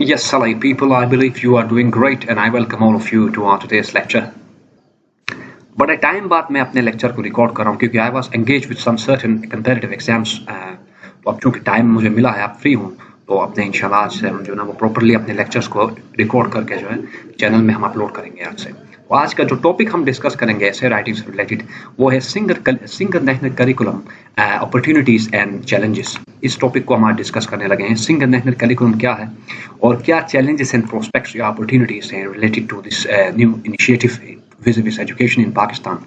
Yes, Salai people, I believe you are doing great and I welcome all of you to our today's lecture. बड़े time बाद मैं अपने lecture को record कर रहा हूँ क्योंकि I was engage with some certain comparative exams. तो अब चूंकि टाइम मुझे मिला है, अब फ्री हूँ, तो अपने इंशाल्लाह आज से हम जो ना वो प्रॉपर्ली अपने लेक्चर्स को रिकॉर्ड करके जो है चैनल में हम अपलोड करेंगे आज से। तो आज का जो टॉपिक हम डिस्कस करेंगे ऐसे राइटिंग से रिलेटेड वो है single national curriculum opportunities and challenges. इस टॉपिक को हम आज डिस्कस करने लगे हैं। सिंगल नेशनल करिकुलम क्या है और क्या चैलेंजेस एंड प्रोस्पेक्ट्स या अपॉर्चुनिटीज हैं related to this new initiative vis-a-vis education in Pakistan.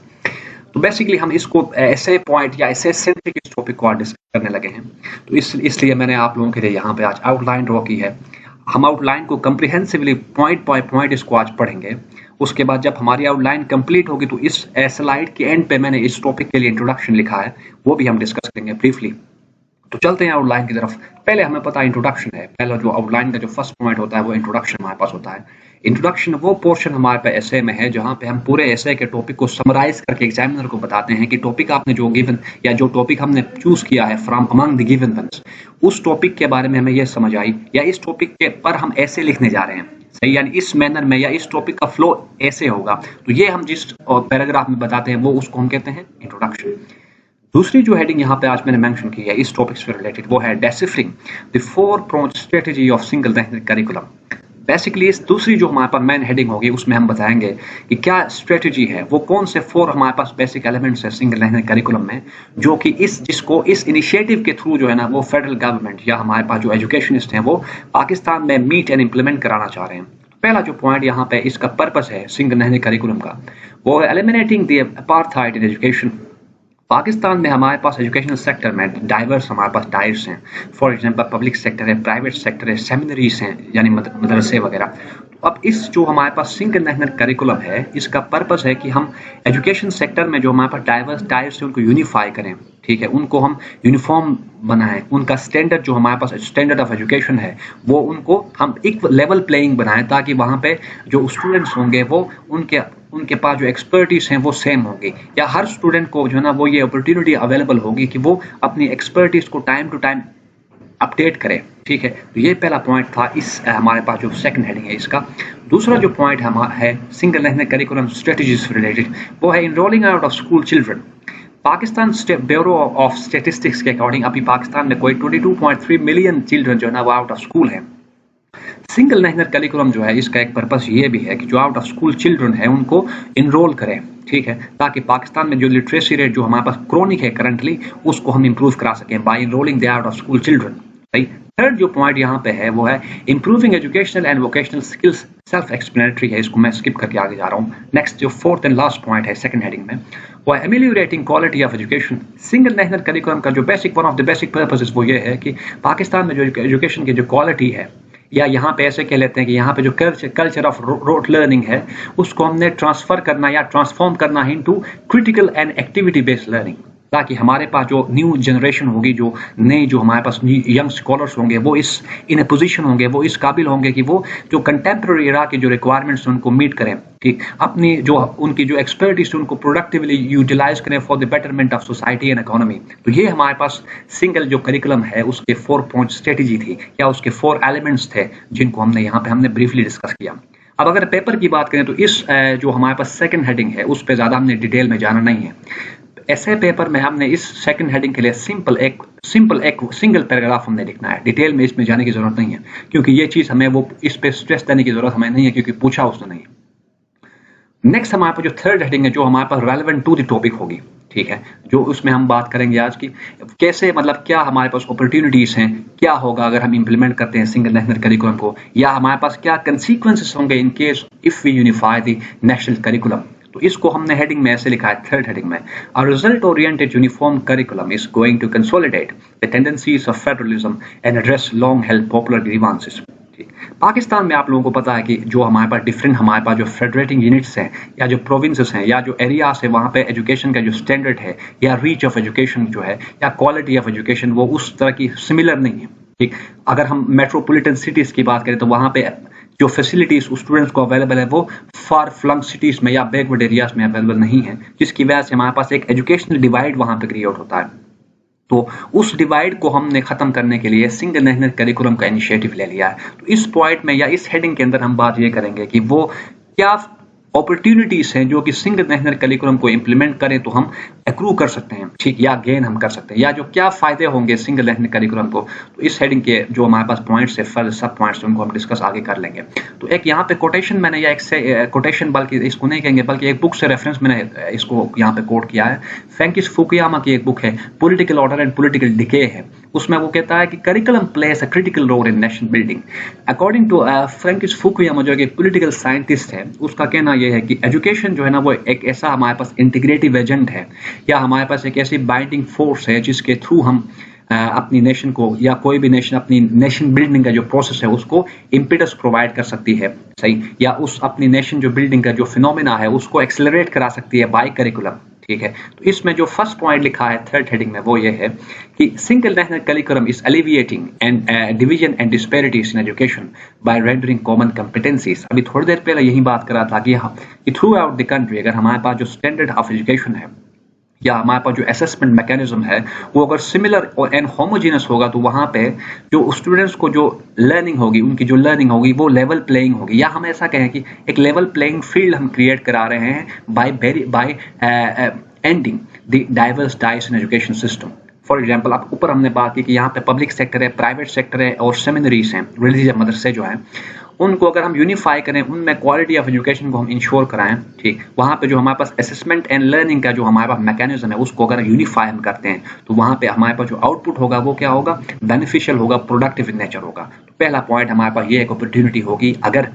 तो बेसिकली हम इसको ऐसे पॉइंट या ऐसे सेंट्रिक इस टॉपिक को आज डिस्कस करने लगे हैं। तो इसलिए मैंने आप लोगों के लिए यहाँ पे आज आउटलाइन ड्रॉ की है। हम आउटलाइन को कंप्रिहेंसिवली पॉइंट बाय पॉइंट इसको आज पढ़ेंगे। उसके बाद जब हमारी आउटलाइन कंप्लीट होगी तो इस स्लाइड के एंड पे मैंने इस टॉपिक के लिए इंट्रोडक्शन लिखा है, वो भी हम डिस्कस करेंगे ब्रीफली। तो चलते हैं आउटलाइन की तरफ। पहले हमें पता है इंट्रोडक्शन है। पहला जो आउटलाइन का जो फर्स्ट पॉइंट होता है वो इंट्रोडक्शन हमारे पास होता है। इंट्रोडक्शन वो पोर्शन हमारे पास एसे में है जहां पे हम पूरे एसे के टॉपिक को समराइज करके एग्जामिनर को बताते हैं कि टॉपिक आपने जो गिवन या जो टॉपिक हमने चूज किया है from among the given ones, उस टॉपिक के बारे में हमें यह समझ आई या इस टॉपिक के पर हम ऐसे लिखने जा रहे हैं, सही, यानी इस मैनर में या इस टॉपिक का फ्लो ऐसे होगा। तो ये हम जिस पैराग्राफ में बताते हैं वो उसको हम कहते हैं इंट्रोडक्शन। दूसरी जो हेडिंग यहाँ पे आज मैंने मेंशन की है इस टॉपिक से रिलेटेड वो है deciphering the 4-pronged strategy of single national curriculum. Basically इस दूसरी जो हमारे पास मेन हेडिंग होगी उसमें हम बताएंगे कि क्या स्ट्रेटजी है, वो कौन से 4 हमारे पास बेसिक एलिमेंट्स है सिंगल नेशनल करिकुलम में जो कि जिसको इस इनिशिएटिव के थ्रू जो है ना वो फेडरल गवर्नमेंट या हमारे पास जो एजुकेशनिस्ट हैं वो पाकिस्तान में मीट एंड इम्प्लीमेंट कराना चाह रहे हैं। पहला जो पॉइंट यहाँ पे इसका पर्पस है सिंगल नेशनल करिकुलम का वो है eliminating the apartheid in education. Pakistan में हमारे पास एजुकेशनल सेक्टर में डाइवर्स हमारे पास टाइप्स हैं। फॉर एग्जांपल पब्लिक सेक्टर है, प्राइवेट सेक्टर है, सेमिनरीज हैं यानी मदरसे वगैरह। तो अब इस जो हमारे पास सिंगल नेशनल करिकुलम है इसका पर्पस है कि हम एजुकेशन सेक्टर में जो हमारे पास डाइवर्स टाइप्स है उनको यूनिफाई करें, ठीक है, उनको हम यूनिफॉर्म बनाएं, उनका स्टैंडर्ड जो हमारे पास स्टैंडर्ड ऑफ एजुकेशन है वो उनको हम एक लेवल प्लेइंग बनाएं ताकि वहाँ पे जो स्टूडेंट्स होंगे वो उनके पास जो एक्सपर्टीज हैं वो सेम होगी या हर स्टूडेंट को जो है ना वो ये अपॉर्चुनिटी अवेलेबल होगी कि वो अपनी एक्सपर्टीज को टाइम टू टाइम अपडेट करें, ठीक है। तो ये पहला पॉइंट था इस हमारे पास जो सेकंड हेडिंग है इसका। दूसरा जो पॉइंट है single national curriculum strategies related वो है enrolling out of school children. Pakistan bureau of statistics के अकॉर्डिंग अभी पाकिस्तान में कोई 22.3 मिलियन चिल्ड्रन जो है ना वो आउट ऑफ स्कूल है। सिंगल नेशनल करिकुलम जो है इसका एक पर्पस ये भी है कि जो आउट ऑफ स्कूल चिल्ड्रन है उनको इनरोल करें, ठीक है, ताकि पाकिस्तान में जो लिटरेसी रेट जो हमारे पास क्रोनिक है करंटली उसको हम इंप्रूव करा सकें by enrolling the out of school children, सही। थर्ड जो पॉइंट यहाँ पे है वो है improving educational and vocational skills. Self explanatory है, इसको मैं स्किप करके आगे जा रहा हूँ। नेक्स्ट जो फोर्थ एंड लास्ट पॉइंट है सेकंड हेडिंग में वो है ameliorating quality of education. Single national curriculum का जो one of the basic purposes वो ये है कि पाकिस्तान में जो एजुकेशन की जो क्वालिटी है या यहाँ पे ऐसे कह लेते हैं कि यहाँ पे जो कल्चर ऑफ रोट लर्निंग है उसको हमने ट्रांसफर करना या ट्रांसफॉर्म करना है into critical and activity based learning, ताकि हमारे पास जो न्यू जनरेशन होगी, जो नए जो हमारे पास यंग स्कॉलर्स होंगे वो इन ए पोजीशन होंगे, वो इस काबिल होंगे कि वो जो कंटेम्प्रेरी एरा के जो रिक्वायरमेंट्स उनको मीट करें, कि अपनी जो उनकी जो एक्सपर्टीज उनको प्रोडक्टिवली यूटिलाइज करें for the betterment of society and economy. तो ये हमारे पास सिंगल जो करिकुलम है उसके 4-point स्ट्रेटेजी थी या उसके 4 एलिमेंट्स थे जिनको हमने ब्रीफली डिस्कस किया। अब अगर पेपर की बात करें तो इस जो हमारे पास सेकंड हेडिंग है उस पर ज्यादा हमने डिटेल में जाना नहीं है। ऐसे पेपर में हमने इस सेकंड हेडिंग के लिए सिंपल एक सिंगल पैराग्राफ हमने लिखना है। डिटेल में इसमें जाने की जरूरत नहीं है क्योंकि ये चीज हमें वो इस पे स्ट्रेस देने की जरूरत हमें नहीं है क्योंकि पूछा उसने नहीं। नेक्स्ट हमारे पास जो थर्ड हेडिंग है जो हमारे पास रेलेवेंट टू द टॉपिक होगी, ठीक है, जो उसमें हम बात करेंगे आज की कैसे मतलब क्या हमारे पास अपॉर्चुनिटीज हैं, क्या होगा अगर हम इंप्लीमेंट करते हैं सिंगल नेशनल करिकुलम को, या हमारे पास क्या कंसीक्वेंसेस होंगे in case if we unify the national curriculum. तो इसको हमने हेडिंग में ऐसे लिखा है थर्ड हेडिंग में, a result oriented uniform curriculum is going to consolidate the tendencies of federalism and address long held popular grievances. Pakistan में आप लोगों को पता है कि जो हमारे पास डिफरेंट हमारे पास जो फेडरेटिंग यूनिट्स हैं या जो प्रोविंसेस हैं या जो एरियाज है वहाँ पे एजुकेशन का जो स्टैंडर्ड है या रीच ऑफ एजुकेशन जो है या क्वालिटी ऑफ एजुकेशन वो उस तरह की सिमिलर नहीं है, ठीक। अगर हम मेट्रोपॉलिटन सिटीज की बात करें तो वहाँ पे जो फैसिलिटीज स्टूडेंट्स को अवेलेबल है वो फार फ्लंग सिटीज में या बैकवर्ड एरियाज में अवेलेबल नहीं है, जिसकी वजह से हमारे पास एक एजुकेशनल डिवाइड वहाँ पे क्रिएट होता है। तो उस डिवाइड को हमने खत्म करने के लिए सिंगल नेशनल करिकुलम का इनिशिएटिव ले लिया है। तो इस पॉइंट में या इस हेडिंग के अंदर हम बात ये करेंगे कि वो क्या अपॉर्चुनिटीज हैं जो कि सिंगल नेशनल करिकुलम को इंप्लीमेंट करें तो हम एक्रू कर सकते हैं, ठीक, या गेन हम कर सकते हैं, या जो क्या फायदे होंगे सिंगल नेशनल करिकुलम को। तो इस हेडिंग के जो हमारे पास पॉइंट्स है, फर्दर सब पॉइंट्स, उनको हम डिस्कस आगे कर लेंगे। तो एक यहाँ पे कोटेशन मैंने, या एक से कोटेशन, बल्कि इसको नहीं कहेंगे, बल्कि एक बुक से रेफरेंस मैंने इसको यहाँ पे कोट किया है। फ्रैंकिस फुकुयामा की एक बुक है, political order and political decay है। उसमें वो कहता है कि curriculum plays a critical role in nation building. According to Francis Fukuyama, जो कि पॉलिटिकल साइंटिस्ट है, उसका कहना यह है कि एजुकेशन जो है ना वो एक ऐसा हमारे पास इंटीग्रेटिव एजेंट है, या हमारे पास एक ऐसी बाइंडिंग फोर्स है जिसके थ्रू हम अपनी नेशन को, या कोई भी नेशन अपनी नेशन बिल्डिंग का जो प्रोसेस है उसको इम्पिटस प्रोवाइड कर सकती है, सही, या उस अपनी नेशन जो बिल्डिंग का जो फिनोमेना है उसको एक्सेलरेट करा सकती है बाय करिकुलम, ठीक है। तो इसमें जो फर्स्ट पॉइंट लिखा है थर्ड हेडिंग में वो ये है कि single national curriculum is alleviating and division and disparities in education by rendering common competencies. अभी थोड़ी देर पहले यही बात कर रहा था कि थ्रू आउट द कंट्री अगर हमारे पास जो स्टैंडर्ड ऑफ एजुकेशन है, या हमारे पास जो असेसमेंट मैकेनिज्म है, वो अगर सिमिलर और एंड होमोजेनस होगा, तो वहां पे जो स्टूडेंट्स को जो लर्निंग होगी, उनकी जो लर्निंग होगी वो लेवल प्लेइंग होगी, या हम ऐसा कहें कि एक लेवल प्लेइंग फील्ड हम क्रिएट करा रहे हैं bye ending the diverse dice in education system. For example, अब ऊपर हमने बात की कि यहाँ पे पब्लिक सेक्टर है, प्राइवेट सेक्टर है, और सेमिनरीज हैं, रिलीजियस मदरसे जो हैं, उनको अगर हम यूनिफाई करें, उनमें क्वालिटी ऑफ एजुकेशन को हम इंश्योर कराएं, ठीक, वहाँ पे जो हमारे पास असेसमेंट एंड लर्निंग का जो हमारे पास मैकेनिज्म है उसको अगर यूनिफाई हम करते हैं, तो वहाँ पे हमारे पास जो आउटपुट होगा वो क्या होगा, बेनिफिशियल होगा, प्रोडक्टिव इन नेचर होगा। तो पहला पॉइंट हमारे पास ये एक अपॉर्चुनिटी होगी अगर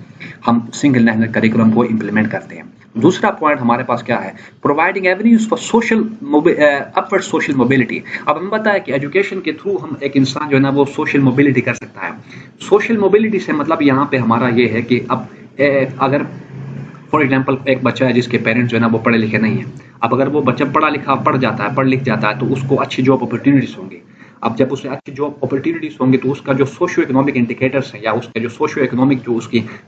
हम सिंगल नेशनल करिकुलम को इम्प्लीमेंट करते हैं। दूसरा पॉइंट हमारे पास क्या है, providing avenues for social upward social mobility. अब हम बताया कि एजुकेशन के थ्रू हम एक इंसान जो है ना वो सोशल मोबिलिटी कर सकता है। सोशल मोबिलिटी से मतलब यहाँ पे हमारा ये है कि अब अगर फॉर एग्जांपल एक बच्चा है जिसके पेरेंट्स जो है ना वो पढ़े लिखे नहीं है, अब अगर वो बच्चा पढ़ लिख जाता है तो उसको अच्छी जॉब अपॉर्चुनिटीज होंगी। अब जब उसे अच्छी जॉब अपॉर्चुनिटीज होंगी तो उसका जो सोशियो इकोनॉमिक इंडिकेटर्स है, या उसके जो सोशियो इकोनॉमिक जो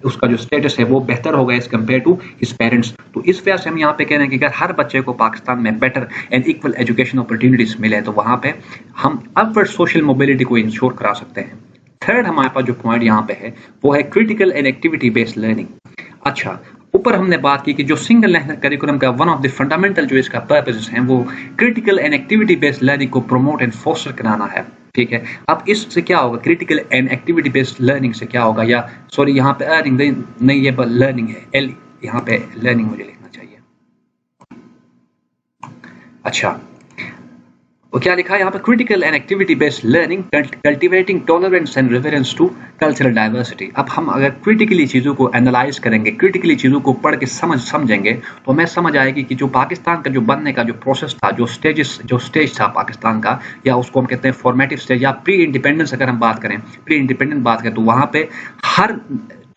उसका जो स्टेटस है वो बेहतर होगा as compare to his parents. तो इस वजह से हम यहाँ पे कह रहे हैं कि अगर हर बच्चे को पाकिस्तान में better and equal education opportunities मिले तो वहाँ पे हम अपवर्ड सोशल मोबिलिटी को इंश्योर करा सकते हैं। थर्ड हमारे पास जो पॉइंट यहाँ पे है वो है critical and activity based learning. अच्छा, ऊपर हमने बात की कि जो सिंगल नेशनल करिकुलम का वन ऑफ द फंडामेंटल जो इसका पर्पसेस हैं वो critical and activity based learning को प्रमोट एंड फोस्टर कराना है, ठीक है। अब इससे क्या होगा, critical and activity based learning से क्या होगा, या सॉरी यहाँ पे अर्निंग नहीं, ये लर्निंग है, एल यहाँ पे लर्निंग मुझे लिखना चाहिए। अच्छा, वो क्या लिखा है यहाँ पे, critical and activity based learning cultivating tolerance and reference to cultural diversity. अब हम अगर क्रिटिकली चीज़ों को एनालाइज करेंगे, क्रिटिकली चीज़ों को पढ़ के समझेंगे तो हमें समझ आएगी कि जो पाकिस्तान का जो बनने का जो प्रोसेस था, जो स्टेज था पाकिस्तान का, या उसको हम कहते हैं फॉर्मेटिव स्टेज, या प्री इंडिपेंडेंस अगर हम बात करें, प्री इंडिपेंडेंट बात करें, तो वहाँ पे हर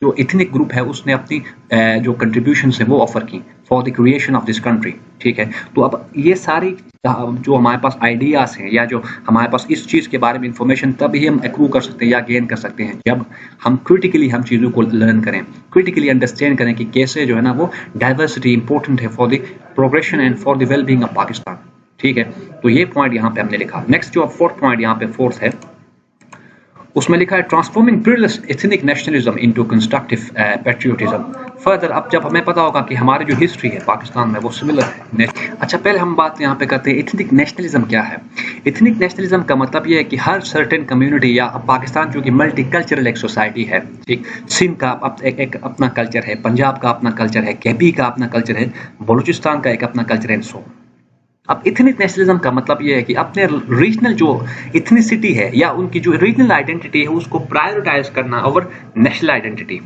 जो इथनिक ग्रुप है उसने अपनी जो कंट्रीब्यूशन है वो ऑफर की for the creation of this country, ठीक है। तो अब ये सारी जो हमारे पास आइडियाज हैं, या जो हमारे पास इस चीज़ के बारे में इंफॉर्मेशन, तभी हम एक्रू कर सकते हैं या गेन कर सकते हैं जब हम क्रिटिकली हम चीज़ों को लर्न करें, क्रिटिकली अंडरस्टैंड करें कि कैसे जो है ना वो डाइवर्सिटी इंपॉर्टेंट है for the progression and for the well being of Pakistan, ठीक है। तो ये पॉइंट यहाँ पे हमने लिखा। नेक्स्ट जो फोर्थ पॉइंट यहाँ पे फोर्थ है, उसमें लिखा है transforming puerile ethnic nationalism into constructive patriotism. Further, अब जब हमें पता होगा कि हमारी जो हिस्ट्री है पाकिस्तान में वो सिमिलर है। अच्छा, पहले हम बात यहाँ पे करते हैं एथनिक नेशनलिज्म क्या है। एथनिक नेशनलिज्म का मतलब ये है कि हर सर्टेन कम्युनिटी, या पाकिस्तान जो कि मल्टी कल्चरल एक सोसाइटी है, ठीक, सिंध का एक अपना कल्चर है, पंजाब का अपना कल्चर है, केपी का अपना कल्चर है, बलूचिस्तान का एक अपना कल्चर है, सो अब इथनिक नेशनलिज्म का मतलब ये है कि अपने रीजनल जो इथनिसिटी है या उनकी जो रीजनल आइडेंटिटी है उसको प्रायोरिटाइज करना ओवर नेशनल आइडेंटिटी,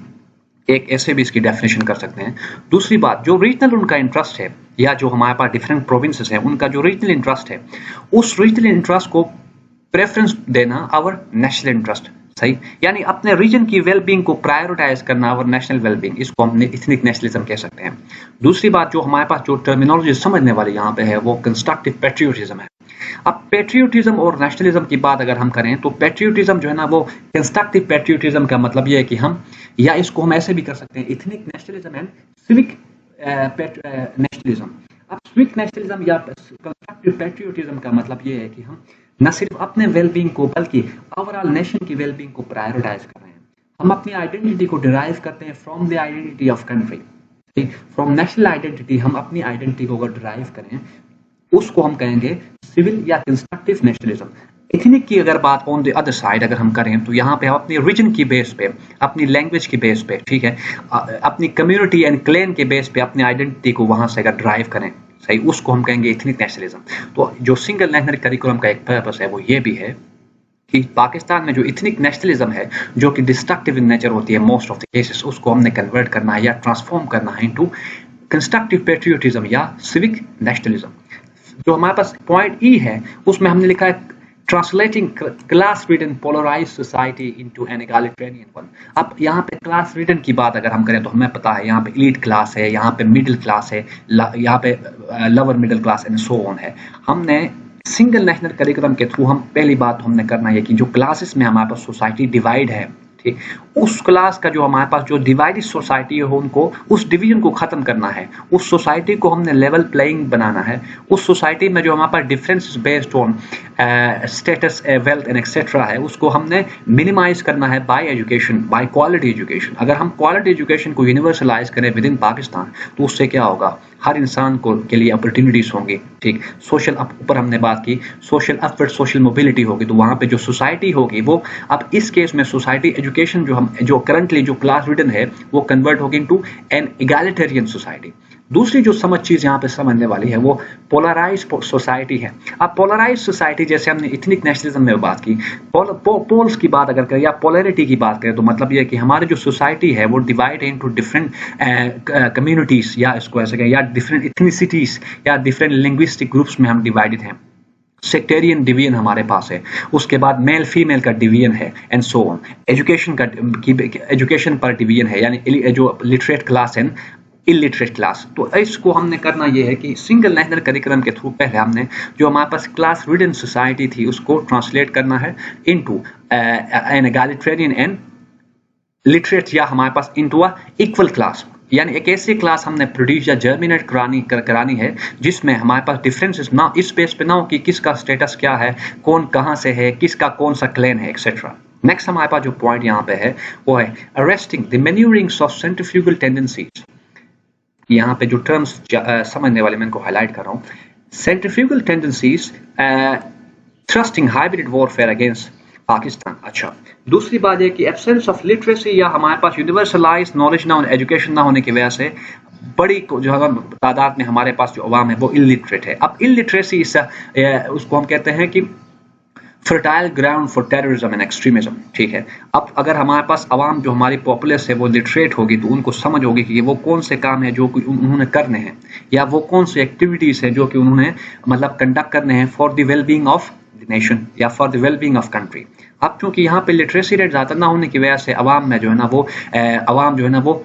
एक ऐसे भी इसकी डेफिनेशन कर सकते हैं। दूसरी बात, जो रीजनल उनका इंटरेस्ट है, या जो हमारे पास डिफरेंट प्रोविंसेस हैं उनका जो रीजनल इंटरेस्ट है, उस रीजनल इंटरेस्ट को प्रेफरेंस देना ओवर नेशनल इंटरेस्ट, सही, यानी अपने रीजन की वेलबींग को प्रायोरिटाइज करना और नेशनल वेलबींग, इसको हम इथनिक नेशनलिज्म कह सकते हैं। दूसरी बात, जो हमारे पास जो टर्मिनोलॉजी समझने वाली यहाँ पे है वो कंस्ट्रक्टिव पैट्रियोटिज्म है। अब पैट्रियोटिज्म और नेशनलिज्म की बात अगर हम करें तो पैट्रियोटिज्म जो है ना वो कंस्ट्रक्टिव पैट्रियोटिज्म का मतलब ये है कि हम, या इसको हम ऐसे भी कर सकते हैं, ethnic nationalism and civic nationalism. अब सिविक नेशनलिज्म या कंस्ट्रक्टिव पैट्रियोटिज्म का मतलब ये है कि हम न सिर्फ अपने वेलबींग को बल्कि ओवरऑल नेशन की वेलबींग को प्रायोरिटाइज कर रहे हैं। हम अपनी आइडेंटिटी को डिराइव करते हैं from the identity of country, from national identity. हम अपनी आइडेंटिटी को अगर डिराइव करें उसको हम कहेंगे सिविल या कंस्ट्रक्टिव नेशनलिज्म। एथनिक की अगर बात ऑन द अदर साइड अगर हम करें तो यहाँ पे हम अपनी रीजन की बेस पे, अपनी लैंग्वेज की बेस पे, ठीक है, अपनी कम्युनिटी एंड क्लेन के बेस पे अपनी आइडेंटिटी को वहां से अगर ड्राइव करें, सही, उसको हम कहेंगे एथनिक नेशनलिज्म। तो जो सिंगल नेशनल करिकुलम का एक पर्पस है वो ये भी है कि पाकिस्तान में जो इथनिक नेशनलिज्म है जो कि डिस्ट्रक्टिव इन नेचर होती है मोस्ट ऑफ द केसेस, उसको हमने कन्वर्ट करना है या ट्रांसफॉर्म करना है इनटू कंस्ट्रक्टिव पेट्रियोटिज्म या सिविक नेशनलिज्म। जो हमारे पास पॉइंट ई है उसमें हमने लिखा है translating class ridden polarise society into an egalitarian one. अब यहाँ पे क्लास रीडन की बात अगर हम करें तो हमें पता है यहाँ पे एलीट क्लास है, यहाँ पे मिडिल क्लास है, यहाँ पे lower middle class and so on है। हमने सिंगल नेशनल करिकुलम के थ्रू हम पहली बात हमने करना है कि जो क्लासेस में हमारे पास सोसाइटी डिवाइड है, ठीक, उस क्लास का जो हमारे पास जो डिवाइडेड सोसाइटी हो उनको उस डिवीजन को खत्म करना है। उस सोसाइटी को हमने लेवल प्लेइंग बनाना है। उस सोसाइटी में जो हमारे पास differences based on status, wealth and etcetera है उसको हमने मिनिमाइज करना है by education, by quality education. अगर हम क्वालिटी एजुकेशन को यूनिवर्सलाइज करें विद इन पाकिस्तान तो उससे क्या होगा, हर इंसान को के लिए अपॉर्चुनिटीज होंगी, ठीक। सोशल ऊपर हमने बात की सोशल अपवर्ड सोशल मोबिलिटी होगी, तो वहां पे जो सोसाइटी होगी वो, अब इस केस में सोसाइटी एजुकेशन जो करंटली जो क्लास रिडन है वो कन्वर्ट होगी इनटू एन एगालिटेरियन सोसाइटी। दूसरी जो चीज यहाँ पे समझने वाली है वो पोलराइज सोसाइटी है। अब पोलराइज सोसाइटी जैसे हमने इथनिक नेशनलिज्म में बात की, पोल्स की बात अगर करें या पोलैरिटी की बात करें तो मतलब ये है कि हमारी जो सोसाइटी है वो डिवाइड है इनटू डिफरेंट कम्युनिटीज या इसको ऐसे कहें या डिफरेंट इथनिसिटीज या डिफरेंट लिंग्विस्टिक ग्रुप्स में हम डिवाइडेड हैं। सेक्टेरियन डिवीजन हमारे पास है, उसके बाद मेल फीमेल का डिवीजन है एंड सो ऑन। एजुकेशन पर डिवीजन है, यानी जो literate class and illiterate class. तो इसको हमने करना ये है कि सिंगल नेशनल करिकुलम के थ्रू पहले हमने जो हमारे पास क्लास रिडन सोसाइटी थी उसको ट्रांसलेट करना है इनटू एन एगालिटेरियन एंड लिटरेट या हमारे पास इनटू अ इक्वल क्लास, यानी एक ऐसी क्लास हमने प्रोड्यूस या जर्मिनेट करानी है जिसमें हमारे पास डिफरेंसेस ना इस बेस पे ना हो कि किसका स्टेटस क्या है, कौन कहाँ से है, किसका कौन सा क्लेन है, एक्सेट्रा। नेक्स्ट हमारे पास जो पॉइंट यहाँ पे है वो है arresting the manoeuvrings of centrifugal tendencies. यहाँ पे जो टर्म्स समझने वाले मैं इनको हाईलाइट कर रहा हूँ। Centrifugal tendencies thrusting hybrid warfare against Pakistan. अच्छा, दूसरी बात है कि एब्सेंस ऑफ लिटरेसी या हमारे पास यूनिवर्सलाइज नॉलेज ना, एजुकेशन ना होने की वजह से बड़ी जो है तादाद में हमारे पास जो अवाम है वो इलिटरेट है। अब इलिटरेसी उसको हम कहते हैं कि fertile ground for terrorism and extremism, ठीक है। अब अगर हमारे पास अवाम जो हमारी पॉपुलेस है वो लिटरेट होगी तो उनको समझ होगी कि वो कौन से काम है जो कि उन्होंने करने हैं या वो कौन सी एक्टिविटीज है जो कि उन्होंने मतलब कंडक्ट करने हैं for the wellbeing of the nation या for the wellbeing of country. अब क्योंकि यहाँ पे लिटरेसी रेट ज़्यादा ना होने की वजह से अवाम में जो है ना वो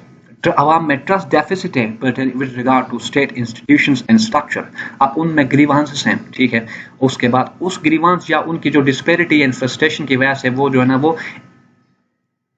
अवाम में ट्रस्ट डेफिसिट है with regard to state institutions and structure. अब उनमें ग्रीवांसेस हैं, ठीक है। उसके बाद उस ग्रीवांस या उनकी जो डिस्पेरिटी एंड फ्रस्ट्रेशन की वजह से वो जो है ना वो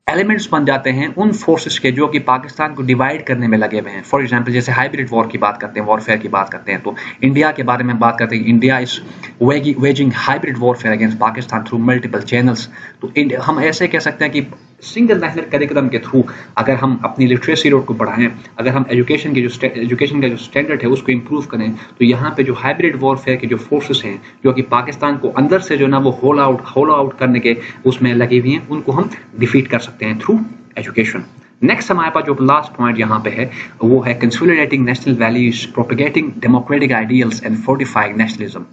एलिमेंट्स बन जाते हैं उन फोर्सेस के जो कि पाकिस्तान को डिवाइड करने में लगे हुए हैं। फॉर एग्जांपल जैसे हाइब्रिड वॉर की बात करते हैं, वॉरफेयर की बात करते हैं, तो इंडिया के बारे में बात करते हैं, India is waging hybrid warfare against Pakistan through multiple channels. तो हम ऐसे कह सकते हैं कि सिंगल नेशनल करिकुलम के थ्रू अगर हम अपनी लिटरेसी रेट को बढ़ाएं, अगर हम एजुकेशन का जो स्टैंडर्ड है उसको इम्प्रूव करें, तो यहाँ पे जो हाइब्रिड वॉरफेयर के जो फोर्सेस हैं जो कि पाकिस्तान को अंदर से जो ना वो होल आउट करने के उसमें लगी हुई हैं, उनको हम डिफीट कर सकते हैं थ्रू एजुकेशन। नेक्स्ट हमारे पास जो लास्ट पॉइंट यहाँ पे है वो है consolidating national values, propagating democratic ideals and fortifying nationalism.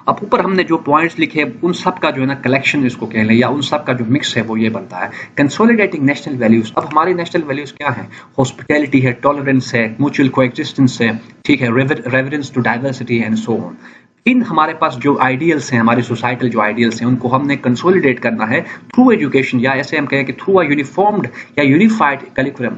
अब ऊपर हमने जो पॉइंट्स लिखे उन सब का जो है ना कलेक्शन इसको कह लें या उन सब का जो मिक्स है वो ये बनता है कंसोलिडेटिंग नेशनल वैल्यूज। अब हमारी नेशनल वैल्यूज क्या है? हॉस्पिटैलिटी है, टॉलरेंस है, म्यूचुअल कोएग्जिस्टेंस है, ठीक है, reverence to diversity and so on. इन हमारे पास जो आइडियल्स हैं, हमारे सोसाइटल जो आइडियल्स हैं, उनको हमने कंसोलिडेट करना है थ्रू एजुकेशन, या ऐसे हम कहें कि थ्रू अ यूनिफॉर्म्ड या यूनिफाइड करिकुलम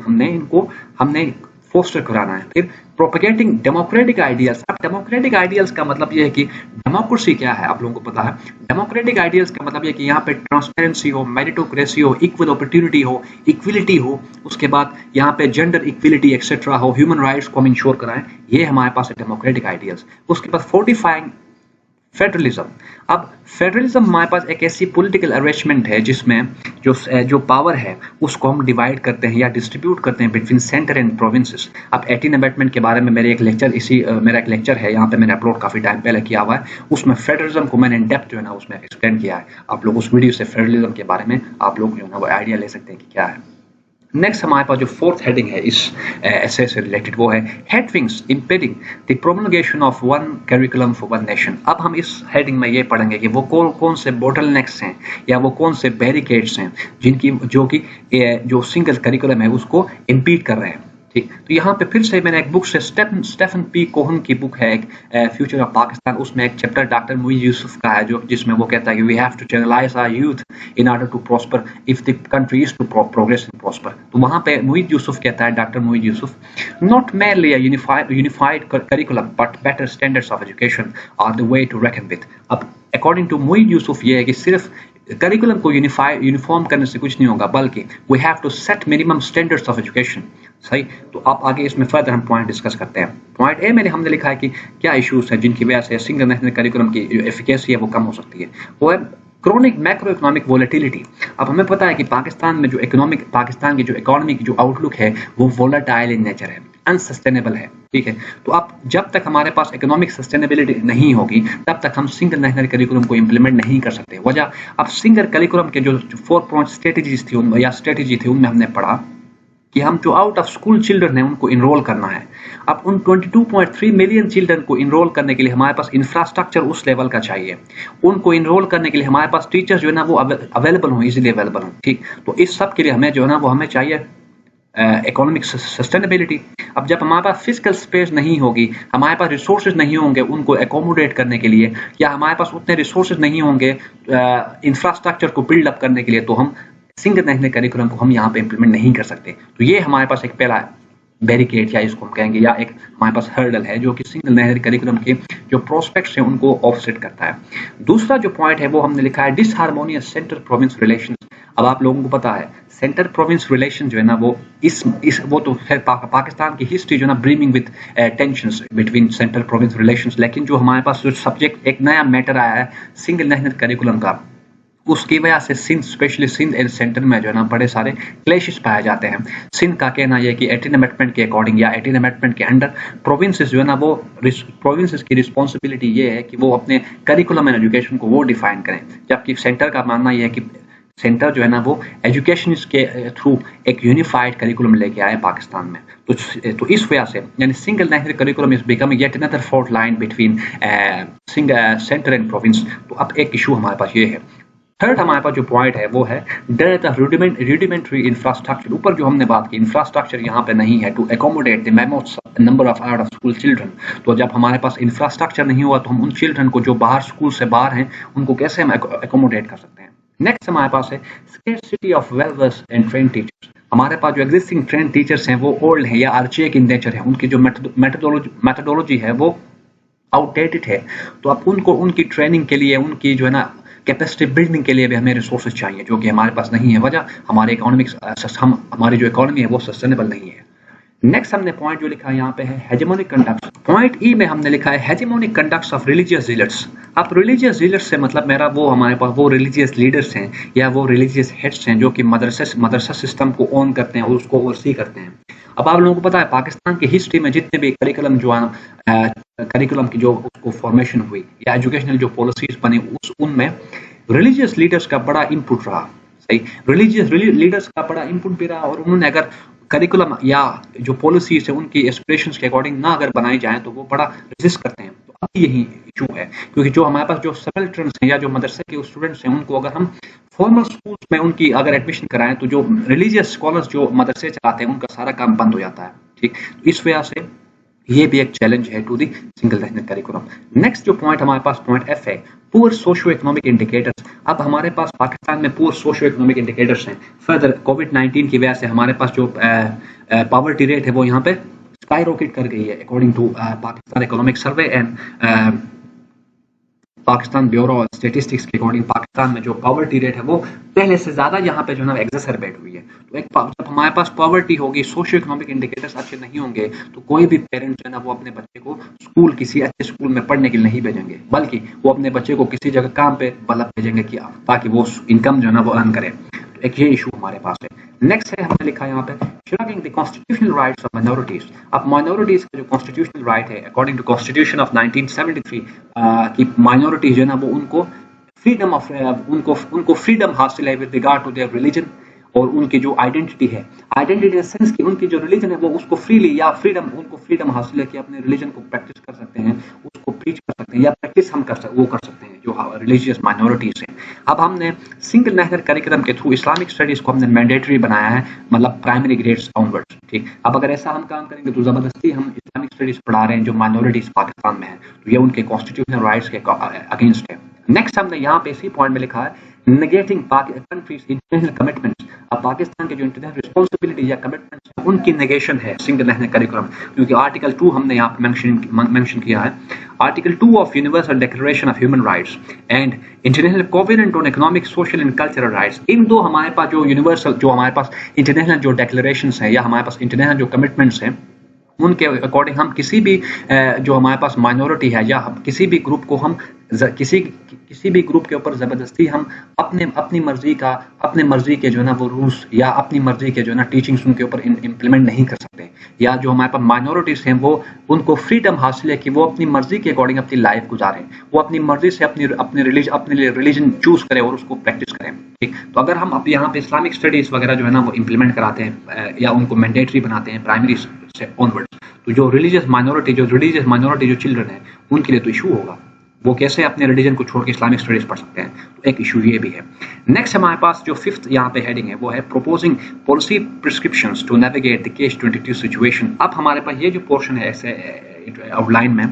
हमने फोस्टर कराना है। फिर प्रोपेगेटिंग डेमोक्रेटिक आइडियल्स। अब डेमोक्रेटिक आइडियल्स का मतलब ये है कि डेमोक्रेसी क्या है आप लोगों को पता है। डेमोक्रेटिक आइडियल्स का मतलब ये कि यहाँ पे ट्रांसपेरेंसी हो, मेरिटोक्रेसी हो, इक्वल अपॉर्चुनिटी हो, इक्विलिटी हो, उसके बाद यहाँ पे जेंडर इक्विलिटी एक्सेट्रा हो, ह्यूमन राइट्स को हम इंश्योर कराएं, ये हमारे पास है डेमोक्रेटिक आइडियल्स। उसके बाद फेडरलिज्म। अब फेडरलिज्म हमारे पास एक ऐसी पॉलिटिकल अरेंजमेंट है जिसमें जो पावर है उसको हम डिवाइड करते हैं या डिस्ट्रीब्यूट करते हैं बिटवीन सेंटर एंड प्रोविंसेस। अब 18 अमेंडमेंट के बारे में मेरा एक लेक्चर है यहाँ पे, मैंने अपलोड काफी टाइम पहले किया हुआ है, उसमें फेडरलिज्म को मैंने इन डेप्थ जो है ना उसमें एक्सप्लेन किया है। आप लोग उस वीडियो से फेडरलिज्म के बारे में आप लोग जो है ना वो आइडिया ले सकते हैं कि क्या है। नेक्स्ट हमारे पास जो फोर्थ हेडिंग है इस ऐसे से रिलेटेड वो है headwinds impeding the promulgation of one curriculum for one nation. अब हम इस हेडिंग में ये पढ़ेंगे कि वो कौन से बोटलनेक्स हैं या वो कौन से बैरिकेड्स हैं जिनकी जो सिंगल करिकुलम है उसको इम्पीड कर रहे हैं। ठीक, तो यहाँ पे फिर से मैंने एक बुक से स्टेफन पी कोहन की बुक है एक फ्यूचर ऑफ पाकिस्तान, उसमें एक चैप्टर डॉक्टर मुईद यूसुफ का है जो जिसमें वो कहता है कि we have to channelize our youth in order to prosper if the country is to progress and prosper. तो वहाँ पे मुईद यूसुफ कहता है, doctor Moeed Yusuf, not merely a unified curriculum but better standards of education are the way to reckon with। अब according to Moeed Yusuf ये है कि सिर्फ करिकुलम को यूनिफॉर्म करने से कुछ नहीं होगा, बल्कि we have to set minimum standards of education. सही, तो आप आगे इसमें फर्दर हम पॉइंट डिस्कस करते हैं। पॉइंट ए में हमने लिखा है कि क्या इश्यूज हैं जिनकी वजह से सिंगल नेशनल करिकुलम की जो एफिकेसी है वो कम हो सकती है। वो है क्रॉनिक मैक्रो इकोनॉमिक वोलेटिलिटी। अब हमें पता है कि पाकिस्तान की जो इकोनॉमी की जो आउटलुक है वो वोलेटाइल इन नेचर है, अनसस्टेनेबल है। ठीक है, तो अब जब तक हमारे पास इकोनॉमिक सस्टेनेबिलिटी नहीं होगी तब तक हम सिंगल नेशनल करिकुलम को इंप्लीमेंट नहीं कर सकते। वजह, अब सिंगल करिकुलम के जो 4 पॉइंट स्ट्रेटजीज थी उनमें हमने पढ़ा कि हम जो आउट ऑफ स्कूल चिल्ड्रन है उनको इनरोल करना है। अब उन 22.3 मिलियन चिल्ड्रन को इनरोल करने के लिए हमारे पास इंफ्रास्ट्रक्चर उस लेवल का चाहिए। उनको इनरोल करने के लिए हमारे पास टीचर्स जो है ना वो अवेलेबल हो, इजीली अवेलेबल हो। ठीक, तो इस सब के लिए हमें जो है ना वो हमें चाहिए इकोनॉमिक सस्टेनेबिलिटी। अब जब हमारे पास फिजिकल स्पेस नहीं होगी, हमारे पास रिसोर्सेज नहीं होंगे उनको एकोमोडेट करने के लिए, या हमारे पास उतने रिसोर्सेज नहीं होंगे इंफ्रास्ट्रक्चर को बिल्ड अप करने के लिए, तो हम सिंगल नेशनल करिकुलम को हम यहाँ पे इंप्लीमेंट नहीं कर सकते। तो ये हमारे पास एक पहला बैरिकेड या इसको हम कहेंगे या एक हमारे पास हर्डल है जो कि सिंगल नेशनल करिकुलम के जो प्रोस्पेक्ट्स हैं उनको ऑफसेट करता है। दूसरा जो पॉइंट है वो हमने लिखा है डिसहार्मोनियस सेंटर प्रोविंस रिलेशंस। अब आप लोगों को पता है सेंटर प्रोविंस रिलेशन जो है ना वो तो खैर पाकिस्तान की हिस्ट्री जो है ना brimming with tensions between centre province relations, लेकिन जो हमारे पास जो सब्जेक्ट एक नया मैटर आया है सिंगल नेशनल करिकुलम का, उसकी वजह से Sindh, especially Sindh and centre में जो है ना बड़े सारे क्लेशेस पाए जाते हैं। सिंध का कहना यह कि 18 अमेंडमेंट के अकॉर्डिंग या 18 अमेंडमेंट के अंडर प्रोविंसेस जो है ना वो प्रोविंसेस की रिस्पॉन्सिबिलिटी ये है कि वो अपने करिकुलम एंड एजुकेशन को वो डिफाइन करें, जबकि सेंटर का मानना यह है कि सेंटर जो है ना वो एजुकेशन के थ्रू एक यूनिफाइड करिकुलम लेके आए पाकिस्तान में। तो इस वजह से यानी single national curriculum is becoming yet another fault line between centre and province. तो अब एक इशू हमारे पास ये है। थर्ड हमारे पास जो पॉइंट है वो है रूडिमेंट्री इंफ्रास्ट्रक्चर। ऊपर जो हमने बात की इंफ्रास्ट्रक्चर यहाँ पे नहीं है to accommodate the mammoth number of out of school children. तो जब हमारे पास इंफ्रास्ट्रक्चर नहीं हुआ तो हम उन चिल्ड्रन को जो बाहर स्कूल से बाहर हैं उनको कैसे हम एकोमोडेट कर सकते हैं। नेक्स्ट हमारे पास है scarcity of well versed and trained teachers. हमारे पास जो एग्जिस्टिंग ट्रेंड टीचर्स हैं वो ओल्ड है या आर्चेक इन नेचर है, उनकी जो मेथोडोलॉजी है वो आउटडेटेड है। तो अब उनको उनकी ट्रेनिंग के लिए, उनकी जो है ना कैपेसिटी बिल्डिंग के लिए भी हमें रिसोर्सेज चाहिए जो कि हमारे पास नहीं है। वजह हमारे हमारी जो इकोनॉमी है वो सस्टेनेबल नहीं है। नेक्स्ट हमने पॉइंट जो लिखा है यहाँ पे है हेजेमोनिक कंडक्ट्स। पॉइंट ई में हमने लिखा है hegemonic conducts of religious leaders. अब रिलीजियस लीडर्स से मतलब मेरा वो हमारे पास वो रिलीजियस लीडर्स हैं या वो रिलीजियस हेड्स हैं जो कि मदरसा सिस्टम को ऑन करते हैं और उसको ओवरसी करते हैं। अब आप लोगों को पता है पाकिस्तान की हिस्ट्री में जितने भी करिकुलम करिकुलम की जो उसको फॉर्मेशन हुई या एजुकेशनल जो पॉलिसीज बनी उनमें रिलीजियस लीडर्स का बड़ा इनपुट रहा। सही, रिलीजियस लीडर्स का बड़ा इनपुट भी रहा और उन्होंने अगर करिकुलम या जो पॉलिसीज है उनकी एस्पिरेशंस के अकॉर्डिंग ना अगर बनाई जाए तो वो बड़ा रेजिस्ट करते हैं। तो अब यही इशू है क्योंकि जो हमारे पास जो सबाल्टर्न्स हैं या जो मदरसे के स्टूडेंट्स हैं उनको अगर हम फॉर्मल स्कूल्स में उनकी अगर एडमिशन कराएं तो जो रिलीजियस स्कॉलर्स जो मदरसे चलाते हैं उनका सारा काम बंद हो जाता है। ठीक, इस वजह से ये भी एक चैलेंज है to the single national curriculum. Next जो पॉइंट हमारे पास पॉइंट एफ है पुअर सोशियो इकोनॉमिक इंडिकेटर्स। अब हमारे पास पाकिस्तान में पुअर सोशियो इकोनॉमिक इंडिकेटर्स हैं। फर्दर कोविड-19 की वजह से हमारे पास जो पॉवर्टी रेट है वो यहाँ पे स्काई रॉकेट कर गई है according to Pakistan economic survey and Pakistan bureau of statistics के अकॉर्डिंग पाकिस्तान में जो पॉवर्टी रेट है वो पहले से ज़्यादा यहाँ पे जो है ना एग्जैसरबेट हुई है। तो जब हमारे पास पॉवर्टी होगी, सोशियो इकोनॉमिक इंडिकेटर्स अच्छे नहीं होंगे, तो कोई भी पेरेंट्स जो है ना वो अपने बच्चे को किसी अच्छे स्कूल में पढ़ने के लिए नहीं भेजेंगे, बल्कि वो अपने बच्चे को किसी जगह काम पे मतलब भेजेंगे कि ताकि वो इनकम जो है ना वो अर्न करे। तो एक ये इशू हमारे पास है। नेक्स्ट है, हमने लिखा है यहाँ पे shrinking the constitutional rights of minorities। अब माइनॉरिटीज का जो कॉन्स्टिट्यूशनल राइट है अकॉर्डिंग टू कॉन्स्टिट्यूशन ऑफ 1973 की माइनॉरिटीज जो है ना वो उनको फ्रीडम हासिल है with regard to their religion और उनकी जो आइडेंटिटी है, आइडेंटिटी इन सेंस कि उनकी जो रिलीजन है वो उसको फ्रीली या उनको फ्रीडम हासिल है कि अपने रिलीजन को प्रैक्टिस कर सकते हैं, उसको प्रीच कर सकते हैं या प्रैक्टिस हम कर सकते हैं जो रिलीजियस माइनॉरिटीज हैं। अब हमने सिंगल नेशनल करिकुलम के थ्रू इस्लामिक स्टडीज को हमने मैंडेटरी बनाया है, मतलब प्राइमरी ग्रेड्स डाउनवर्ड्स। ठीक, अब अगर ऐसा हम काम करेंगे तो जबरदस्ती हम इस्लामिक स्टडीज पढ़ा रहे हैं जो माइनॉरिटीज पाकिस्तान में है, तो ये उनके कॉन्स्टिट्यूशनल राइट्स के अगेंस्ट है। नेक्स्ट हमने यहाँ पे इसी पॉइंट में लिखा है नेगेटिंग कंट्रीज इंटरनेशनल कमिटमेंट्स। अब पाकिस्तान के जो इंटरनेशनल रिस्पांसिबिलिटी या कमिटमेंट्स है उनकी नेगेशन है सिंगल नेशनल करिकुलम, क्योंकि आर्टिकल 2 हमने यहाँ पे मेंशन किया है, article 2 of universal declaration of human rights and international covenant on economic, social and cultural rights. इन दो हमारे पास जो यूनिवर्सल जो हमारे पास इंटरनेशनल जो डिक्लेरेशंस है या हमारे पास इंटरनेशनल जो कमिटमेंट्स हैं उनके अकॉर्डिंग हम किसी भी जो हमारे पास माइनॉरिटी है या किसी भी ग्रुप को हम किसी भी ग्रुप के ऊपर जबरदस्ती हम अपनी मर्जी के जो है ना वो रूल्स या अपनी मर्जी के जो है ना टीचिंग्स उनके ऊपर इम्प्लीमेंट नहीं कर सकते। या जो हमारे पास माइनॉरिटीज हैं वो उनको फ्रीडम हासिल है कि वो अपनी मर्जी के अकॉर्डिंग अपनी लाइफ गुजारें, वो अपनी मर्जी से अपने लिए रिलीजन चूज करें और उसको प्रैक्टिस करें। ठीक, तो अगर हम अब यहाँ पे इस्लामिक स्टडीज वगैरह जो है ना वो इम्प्लीमेंट कराते हैं या उनको मैंडेटरी बनाते हैं प्राइमरी से ऑनवर्ड्स, तो जो रिलीजियस माइनॉरिटी जो चिल्ड्रन है उनके लिए तो इशू होगा, वो कैसे अपने रिलीजन को छोड़ के इस्लामिक स्टडीज पढ़ सकते हैं, तो एक इशू ये भी है। नेक्स्ट हमारे पास जो 5th यहाँ पे हेडिंग है वो है proposing policy prescriptions to navigate the case 22 situation. अब हमारे पास ये जो पोर्शन है ऐसे आउटलाइन में,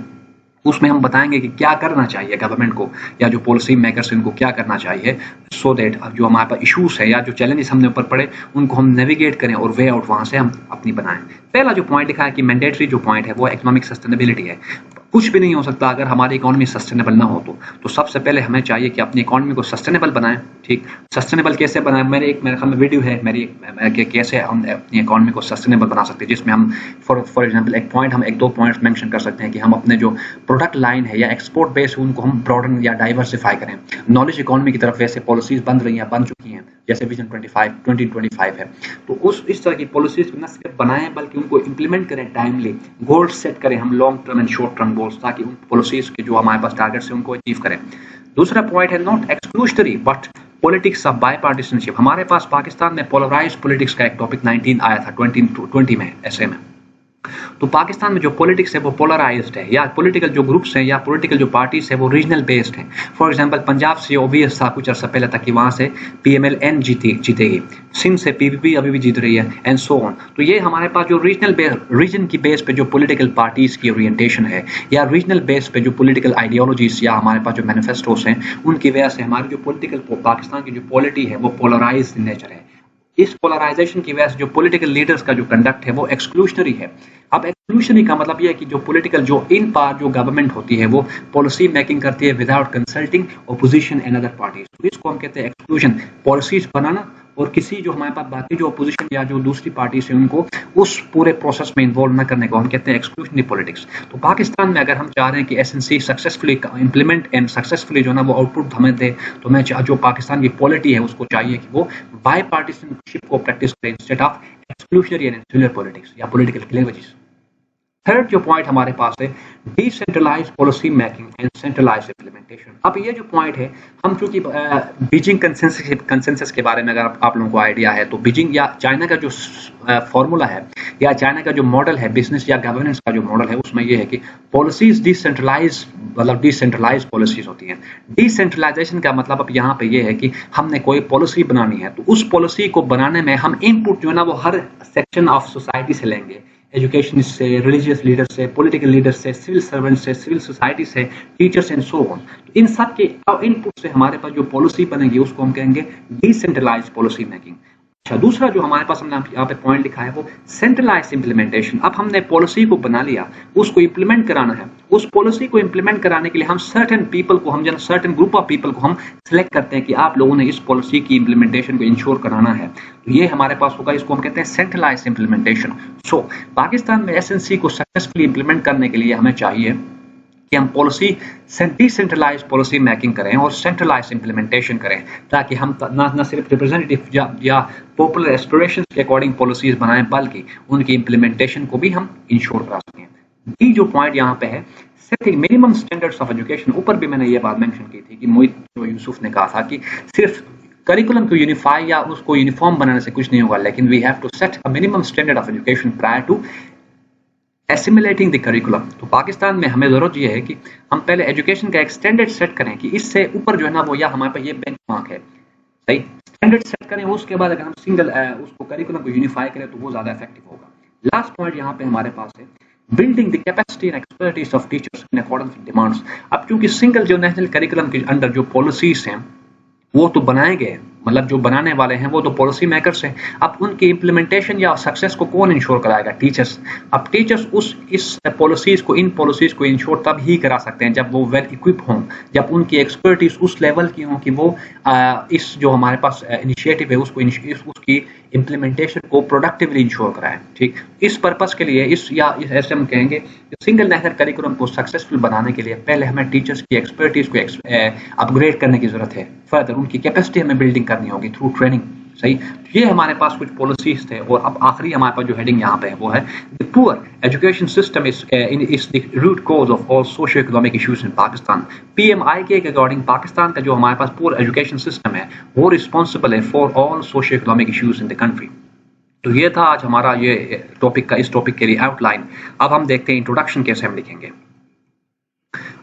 उसमें हम बताएंगे कि क्या करना चाहिए गवर्नमेंट को या जो पॉलिसी मेकर्स इनको क्या करना चाहिए सो दैट जो हमारे पास इश्यूज है या जो चैलेंजेस हमने ऊपर पड़े उनको हम नेविगेट करें और वे आउट वहां से हम अपनी बनाएं। पहला जो पॉइंट लिखा है कि मैंडेटरी जो पॉइंट है वो इकोनॉमिक सस्टेनेबिलिटी है। कुछ भी नहीं हो सकता अगर हमारी इकोनॉमी सस्टेनेबल ना हो तो सबसे पहले हमें चाहिए कि अपनी इकोनॉमी को सस्टेनेबल बनाएं। ठीक, सस्टेनेबल कैसे बनाएं, मेरे ख्याल में वीडियो है मेरी कि कैसे हम अपनी इकोनॉमी को सस्टेनेबल बना सकते हैं, जिसमें हम फॉर एग्जांपल एक दो पॉइंट्स मेंशन कर सकते हैं कि हम अपने जो प्रोडक्ट लाइन है या एक्सपोर्ट बेस उनको हम ब्रॉडन या डाइवर्सिफाई करें। नॉलेज इकोनॉमी की तरफ वैसे पॉलिसीज बन चुकी हैं जैसे विजन 2025 है, तो इस तरह की पॉलिसीज न सिर्फ बनाएं बल्कि उनको इम्प्लीमेंट करें, टाइमली गोल्स सेट करें हम long term and short term goals, ताकि उन पॉलिसीज के जो हमारे पास टारगेट्स हैं उनको अचीव करें। दूसरा पॉइंट है नॉट एक्सक्लूशनरी बट पॉलिटिक्स ऑफ बायपार्टिसनशिप। हमारे पास पाकिस्तान में पोलराइज्ड पॉलिटिक्स का एक टॉपिक 19 आया था 2020 में ऐसे में, तो पाकिस्तान में जो पॉलिटिक्स है वो पोलराइज्ड है या पॉलिटिकल जो ग्रुप्स हैं या पॉलिटिकल जो पार्टीज है वो रीजनल बेस्ड हैं। फॉर एग्जांपल पंजाब से ओबीएस था कुछ अर्सा पहले तक कि वहां से पीएमएल-एन जीतेगी, सिंध से पीपीपी अभी भी जीत रही है एंड सो ऑन। तो ये हमारे पास जो रीजन की बेस पे जो पॉलिटिकल पार्टीज की ओरिएंटेशन है या रीजनल बेस पे जो पॉलिटिकल आइडियोलॉजीज या हमारे पास जो मैनिफेस्टोस हैं उनकी वजह से हमारी जो पॉलिटिकल पाकिस्तान की जो पॉलिटी है वो पोलराइज्ड नेचर है। इस पोलराइजेशन की वजह से जो पॉलिटिकल लीडर्स का जो कंडक्ट है वो एक्सक्लूशनरी है। अब एक्सक्लूशनरी का मतलब यह है कि जो पॉलिटिकल जो इन पार जो गवर्नमेंट होती है वो पॉलिसी मेकिंग करती है without consulting opposition and other parties, तो इसको हम कहते हैं एक्सक्लूजन। पॉलिसीज बनाना और किसी जो हमारे पास बाकी जो अपोजिशन या जो दूसरी पार्टी से उनको उस पूरे प्रोसेस में इन्वॉल्व न करने को हम कहते हैं एक्सक्लूशनरी पॉलिटिक्स। तो पाकिस्तान में अगर हम चाह रहे हैं कि SNC successfully implement and successfully जो ना वो आउटपुट हमें दे, तो मैं जो पाकिस्तान की पॉलिटी है उसको चाहिए कि वो बाय पार्टीशनशिप को प्रैक्टिस करें instead of exclusionary and insular politics या पॉलिटिकल क्लेवेजेस। थर्ड जो पॉइंट हमारे पास है decentralise policy making and centralise implementation. अब ये जो पॉइंट है हम चूंकि बीजिंग कंसेंसस के बारे में अगर आप लोगों को आइडिया है तो बीजिंग या चाइना का जो फॉर्मूला है या चाइना का जो मॉडल है बिजनेस या गवर्नेंस का जो मॉडल है उसमें ये है कि पॉलिसीज डिसेंट्रलाइज पॉलिसीज होती हैं। डिसेंट्रलाइजेशन का मतलब अब यहाँ पे ये है कि हमने कोई पॉलिसी बनानी है तो उस पॉलिसी को बनाने में हम इनपुट जो है ना वो हर सेक्शन ऑफ सोसाइटी से लेंगे, एजुकेशन से, रिलीजियस लीडर से, पॉलिटिकल लीडर से, सिविल सर्वेंट से, सिविल सोसाइटी से, टीचर्स एंड सो ऑन। तो इन सब के इनपुट से हमारे पास जो पॉलिसी बनेगी उसको हम कहेंगे डिसेंट्रलाइज पॉलिसी मेकिंग। अच्छा, दूसरा जो हमारे पास हमने यहाँ पे पॉइंट लिखा है वो सेंट्रलाइज्ड इम्प्लीमेंटेशन। अब हमने पॉलिसी को बना लिया, उसको इम्प्लीमेंट कराना है। उस पॉलिसी को इम्प्लीमेंट कराने के लिए हम सर्टेन पीपल को, हम सर्टेन ग्रुप ऑफ पीपल को हम सिलेक्ट करते हैं कि आप लोगों ने इस पॉलिसी की इम्प्लीमेंटेशन को इंश्योर कराना है। तो ये हमारे पास होगा, इसको हम कहते हैं सेंट्रलाइज्ड इम्प्लीमेंटेशन। सो पाकिस्तान में एसएनसी को सक्सेसफुली इम्प्लीमेंट करने के लिए हमें चाहिए कि हम पॉलिसी डिसेंट्रलाइज पॉलिसी मेकिंग करें और सेंट्रलाइज इम्प्लीमेंटेशन करें, ताकि हम न सिर्फ रिप्रेजेंटेटिव या पॉपुलर एस्पिरेशंस के अकॉर्डिंग पॉलिसीज बनाएं, बल्कि उनकी इम्प्लीमेंटेशन को भी हम इंश्योर करा सकें। डी जो पॉइंट यहाँ पे है, setting minimum standards of education. ऊपर भी मैंने ये बात मेंशन की थी कि मोहित यूसुफ ने कहा था कि सिर्फ करिकुलम को यूनिफाई या उसको यूनिफॉर्म बनाने से कुछ नहीं होगा, लेकिन we have to set a minimum standard of education prior to assimilating the curriculum. तो पाकिस्तान में हमें जरूरत यह है कि हम पहले एजुकेशन का एक स्टैंडर्ड सेट करें कि इससे ऊपर जो है ना वो, या हमारे पास ये बेंचमार्क है, सही स्टैंडर्ड सेट करें। उसके बाद अगर हम सिंगल उसको करिकुलम को यूनिफाई करें तो वो ज्यादा इफेक्टिव होगा। लास्ट पॉइंट यहाँ पे हमारे पास है building the capacity and expertise of teachers in accordance with demands. अब चूंकि सिंगल जो नेशनल करिकुलम के अंडर जो पॉलिसीज हैं वो तो बनाए गए, मतलब जो बनाने वाले हैं वो तो पॉलिसी मेकर्स हैं। अब उनकी इम्प्लीमेंटेशन या सक्सेस को कौन इंश्योर कराएगा? टीचर्स। अब टीचर्स इस पॉलिसीज को, इन पॉलिसीज को इंश्योर तब ही करा सकते हैं जब वो वेल इक्विप हों, जब उनकी एक्सपर्टीज उस लेवल की हो कि वो इस जो हमारे पास इनिशिएटिव है उसकी इम्प्लीमेंटेशन को प्रोडक्टिवली इंश्योर कराएं। ठीक, इस पर्पस के लिए ऐसे हम कहेंगे सिंगल नेशनल करिकुलम को सक्सेसफुल बनाने के लिए पहले हमें टीचर्स की एक्सपर्टीज को अपग्रेड करने की जरूरत है। फर्दर उनकी कैपेसिटी हमें बिल्डिंग करनी होगी थ्रू ट्रेनिंग। सही, तो ये हमारे पास कुछ पॉलिसीज थे। और अब आखिरी हमारे पास जो हेडिंग यहाँ पे है वो है the poor education system is the root cause of all socio economic issues in Pakistan. PMI के अकॉर्डिंग पाकिस्तान का जो हमारे पास पुअर एजुकेशन सिस्टम है वो रिस्पॉन्सिबल है for all socio economic issues in the country. तो ये था आज हमारा ये टॉपिक का, इस टॉपिक के लिए आउटलाइन। अब हम देखते हैं इंट्रोडक्शन कैसे हम लिखेंगे।